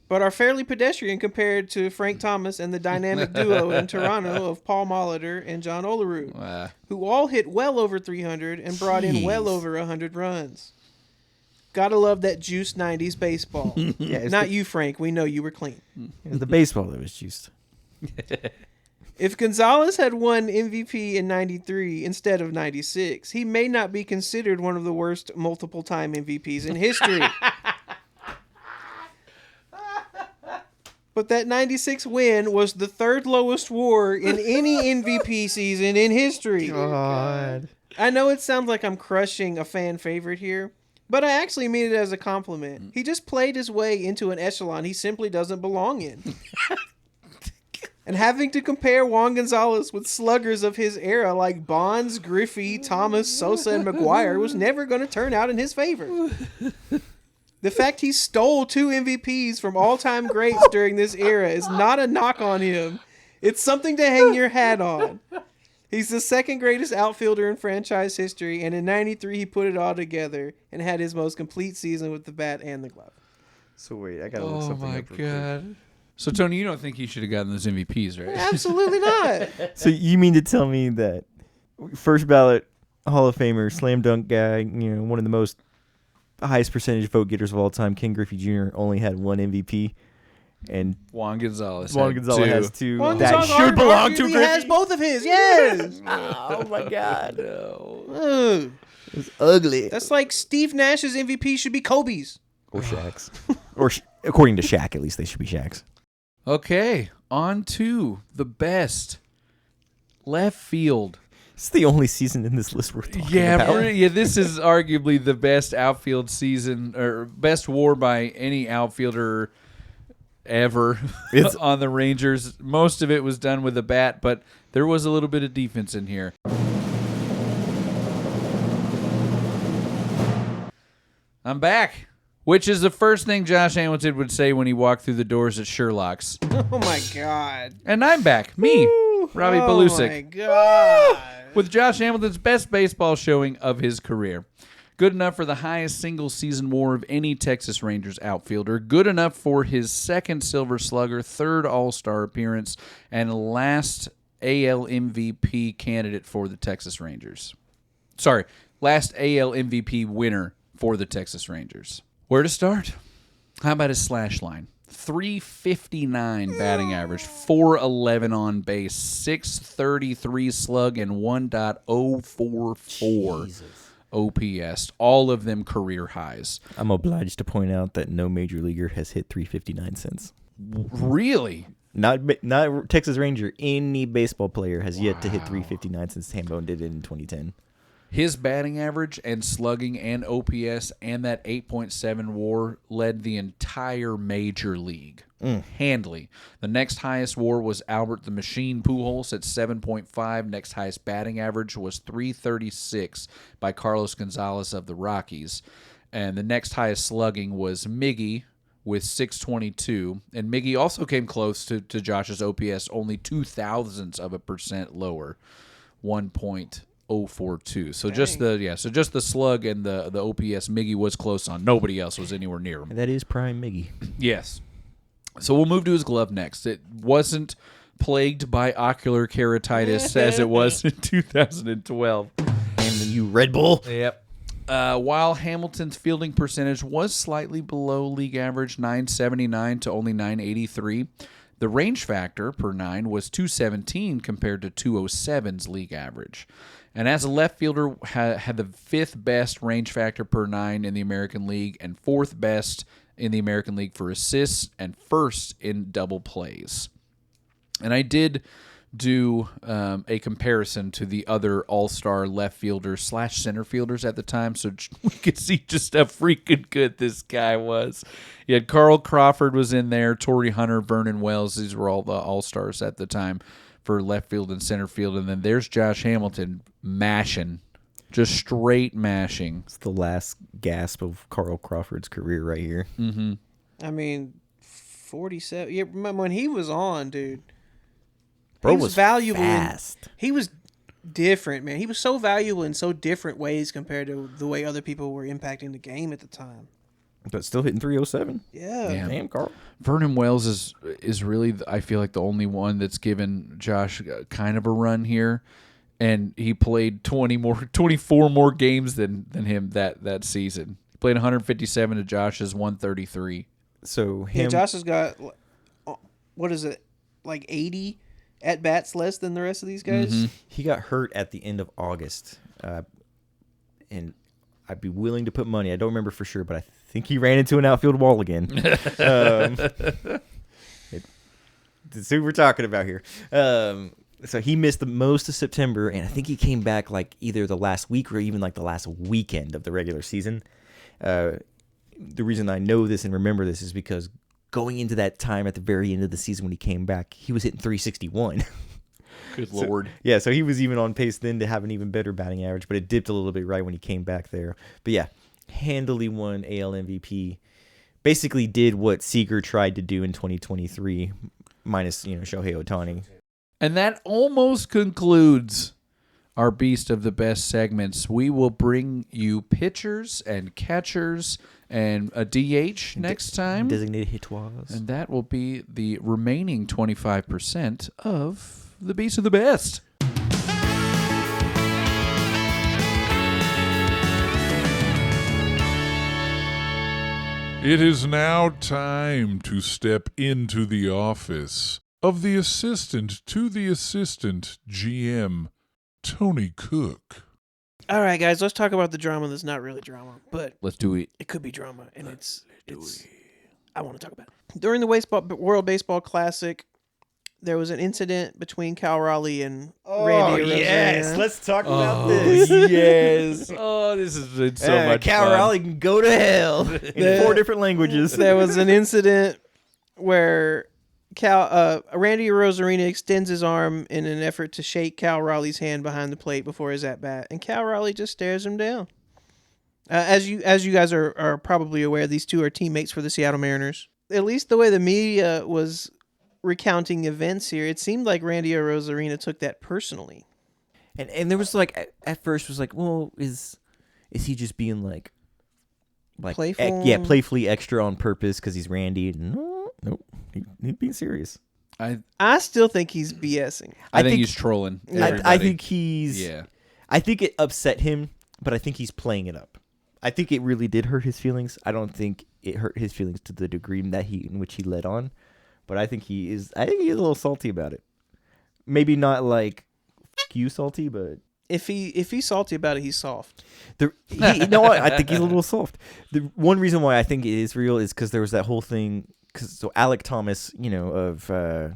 but are fairly pedestrian compared to Frank Thomas and the dynamic duo in Toronto of Paul Molitor and John Olerud, who all hit well over 300 and brought in well over 100 runs. Gotta love that juiced 90s baseball. Not you, Frank. We know you were clean. It was the baseball that was juiced. If Gonzalez had won MVP in 93 instead of 96, he may not be considered one of the worst multiple-time MVPs in history. But that 96 win was the third lowest WAR in any MVP season in history. God. I know it sounds like I'm crushing a fan favorite here, but I actually mean it as a compliment. He just played his way into an echelon he simply doesn't belong in. And having to compare Juan Gonzalez with sluggers of his era like Bonds, Griffey, Thomas, Sosa, and McGuire was never going to turn out in his favor. The fact he stole 2 MVPs from all-time greats during this era is not a knock on him. It's something to hang your hat on. He's the second greatest outfielder in franchise history, and in 93 he put it all together and had his most complete season with the bat and the glove. So wait, I gotta look something up. Oh my God. So Tony, you don't think he should have gotten those MVPs, right? Absolutely not. So you mean to tell me that first ballot Hall of Famer, slam dunk guy, one of the most highest percentage vote getters of all time, Ken Griffey Jr. only had 1 MVP, and Juan Gonzalez has 2 Juan that Gonzalez should belong to arguably Griffey. has both of his. Yes. Oh my God, No. Ugh. it was ugly. That's like Steve Nash's MVP should be Kobe's. Or Shaq's, according to Shaq, at least they should be Shaq's. Okay, on to the best left field. It's the only season in this list we're talking about. Yeah, this is arguably the best outfield season or best WAR by any outfielder ever on the Rangers. Most of it was done with a bat, but there was a little bit of defense in here. I'm back, which is the first thing Josh Hamilton would say when he walked through the doors at Sherlock's. Oh my God. And I'm back, me, Robbie Palusik. Oh my God. With Josh Hamilton's best baseball showing of his career. Good enough for the highest single-season WAR of any Texas Rangers outfielder. Good enough for his second Silver Slugger, third All-Star appearance, and last AL MVP candidate for the Texas Rangers. Sorry, last AL MVP winner for the Texas Rangers. Where to start? How about his slash line? 359 batting average, 411 on base, 633 slug, and 1.044 OPS. All of them career highs. I'm obliged to point out that no major leaguer has hit 359 since. Really? Not Texas Ranger. Any baseball player has yet to hit 359 since Hambone did it in 2010. His batting average and slugging and OPS and that 8.7 WAR led the entire major league. Handily. The next highest WAR was Albert the Machine Pujols at 7.5. Next highest batting average was 336 by Carlos Gonzalez of the Rockies. And the next highest slugging was Miggy with 622. And Miggy also came close to Josh's OPS, only 0.002% lower, 1.042. So just the slug and the OPS Miggy was close on. Nobody else was anywhere near him. And that is prime Miggy. Yes. So we'll move to his glove next. It wasn't plagued by ocular keratitis as it was in 2012. And you Red Bull. Yep. While Hamilton's fielding percentage was slightly below league average, 979 to only 983, the range factor per 9 was 217 compared to 207's league average. And as a left fielder, had the 5th best range factor per 9 in the American League and 4th best in the American League for assists and 1st in double plays. And I did do a comparison to the other all-star left fielders / center fielders at the time, so we could see just how freaking good this guy was. You had Carl Crawford was in there, Torrey Hunter, Vernon Wells. These were all the all-stars at the time for left field and center field. And then there's Josh Hamilton mashing, just straight mashing. It's the last gasp of Carl Crawford's career right here. Mm-hmm. I mean, 47. Yeah, when he was on, dude. Bro He was valuable. fast. He was different, man. He was so valuable in so different ways compared to the way other people were impacting the game at the time. But still hitting 307. Yeah. Yeah. Damn, Carl. Vernon Wells is really, I feel like, the only one that's given Josh kind of a run here, and he played 24 more games than him that season. He played 157 to Josh's 133. So Yeah, him, Josh has got, what is it, like 80 at-bats less than the rest of these guys? he got hurt at the end of August, and I'd be willing to put money. I don't remember for sure, but I think he ran into an outfield wall again. That's who we're talking about here. So he missed the most of September, and I think he came back like either the last week or even like the last weekend of the regular season. The reason I know this and remember this is because going into that time at the very end of the season when he came back, he was hitting 361. Good Lord. Yeah, so he was even on pace then to have an even better batting average, but it dipped a little bit right when he came back there. But yeah, handily won AL MVP. Basically did what Seager tried to do in 2023, minus, Shohei Ohtani. And that almost concludes our Beast of the Best segments. We will bring you pitchers and catchers and a DH next time. Designated hitoirs. And that will be the remaining 25% of the Beast of the Best. It is now time to step into the office of the assistant to the assistant GM, Tony Cook. All right, guys, let's talk about the drama that's not really drama, but Let's do it. it could be drama, and it's I want to talk about it. During the World Baseball Classic, there was an incident between Cal Raleigh and Randy Arozarena. Let's talk about this. Yes. Oh, this has been so much Cal fun. Raleigh can go to hell in 4 different languages. There was an incident where Randy Arozarena extends his arm in an effort to shake Cal Raleigh's hand behind the plate before his at-bat, and Cal Raleigh just stares him down. As you guys are probably aware, these two are teammates for the Seattle Mariners. At least the way the media was recounting events here, it seemed like Randy Arozarena took that personally. And there was like at first was like, well, is he just being like Playful? Playfully extra on purpose because he's Randy? No, nope, he's being serious. I still think he's BSing. I think he's trolling. I think he's. Yeah. I think it upset him, but I think he's playing it up. I think it really did hurt his feelings. I don't think it hurt his feelings to the degree in which he led on, but I think he's a little salty about it. Maybe not like "f you" salty, but If he's salty about it, he's soft. I think he's a little soft. The one reason why I think it is real is because there was that whole thing. So Alec Thomas, of the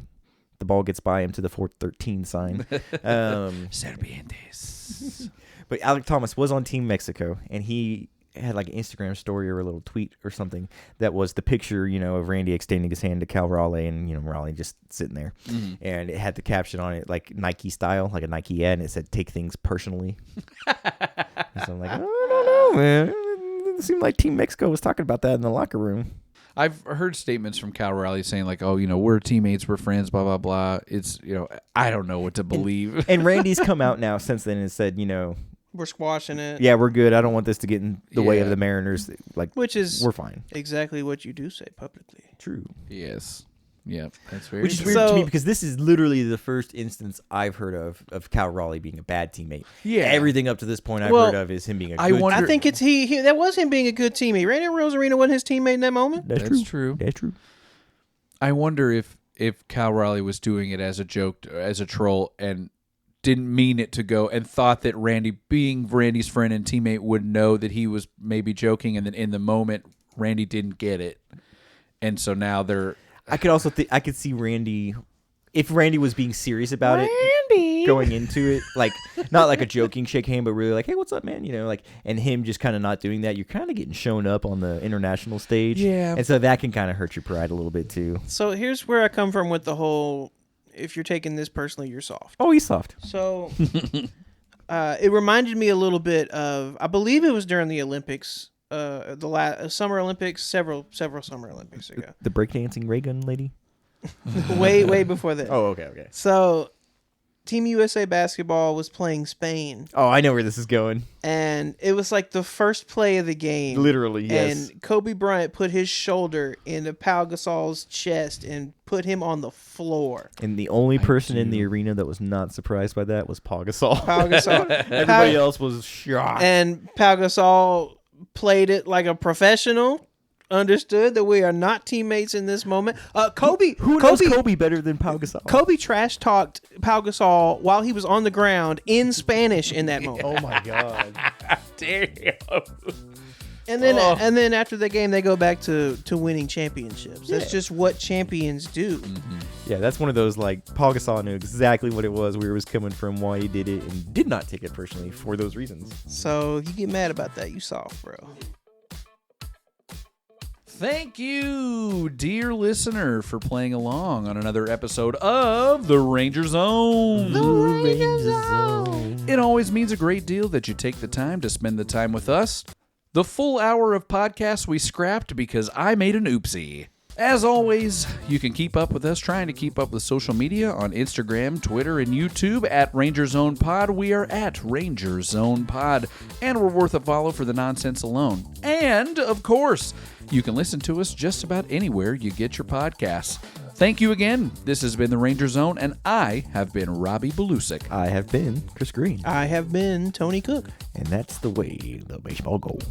ball gets by him to the 413 sign. Serpientes. But Alec Thomas was on Team Mexico, and he had like an Instagram story or a little tweet or something that was the picture, of Randy extending his hand to Cal Raleigh and, Raleigh just sitting there. Mm-hmm. And it had the caption on it, like Nike style, like a Nike ad, and it said, "Take things personally." So I'm like, I don't know, man. It seemed like Team Mexico was talking about that in the locker room. I've heard statements from Cal Raleigh saying like, "Oh, we're teammates, we're friends, blah blah blah." It's I don't know what to believe. And Randy's come out now since then and said, We're squashing it. yeah, we're good. I don't want this to get in the way of the Mariners. Which is we're fine. Exactly what you do say publicly. True. Yes. Yeah, that's very Which is true. weird to me because this is literally the first instance I've heard of Cal Raleigh being a bad teammate. Yeah. Everything up to this point I've heard of is him being a good wonder- I think it's he that was him being a good teammate. Randy Arozarena wasn't his teammate in that moment. That's true. That's true. I wonder if Cal Raleigh was doing it as a joke, as a troll, and didn't mean it to go, and thought that Randy, being Randy's friend and teammate, would know that he was maybe joking, and then in the moment, Randy didn't get it. And so now they're... I could also I could see Randy, if Randy was being serious about it, going into it, like not like a joking shake hand, but really like, "Hey, what's up, man?" And him just kind of not doing that, you're kind of getting shown up on the international stage. Yeah. And so that can kind of hurt your pride a little bit too. So here's where I come from with the whole, if you're taking this personally, you're soft. Oh, he's soft. So it reminded me a little bit of, I believe it was during the Olympics, the last Summer Olympics, several Summer Olympics ago. The breakdancing ray gun lady? way before that. Oh, okay. So Team USA basketball was playing Spain, Oh, I know where this is going. and it was like the first play of the game. Literally, yes. And Kobe Bryant put his shoulder into Pau Gasol's chest and put him on the floor. And the only person in the arena that was not surprised by that was Pau Gasol. Pau Gasol. Everybody else was shocked. And Pau Gasol played it like a professional. Understood that we are not teammates in this moment. Kobe, Who knows Kobe better than Pau Gasol? Kobe trash talked Pau Gasol while he was on the ground in Spanish in that moment. Oh my God. Damn. And then after the game, they go back to winning championships. That's just what champions do. Yeah, that's one of those, like, Pau Gasol knew exactly what it was, where it was coming from, why he did it, and did not take it personally for those reasons. So if you get mad about that, you soft, bro. Thank you, dear listener, for playing along on another episode of The Ranger Zone. It always means a great deal that you take the time to spend the time with us. The full hour of podcasts we scrapped because I made an oopsie. As always, you can keep up with us trying to keep up with social media on Instagram, Twitter, and YouTube at Ranger Zone Pod. We are at Ranger Zone Pod, and we're worth a follow for the nonsense alone. And, of course, you can listen to us just about anywhere you get your podcasts. Thank you again. This has been the Ranger Zone, and I have been Robbie Belusic. I have been Chris Green. I have been Tony Cook. And that's the way the baseball goes.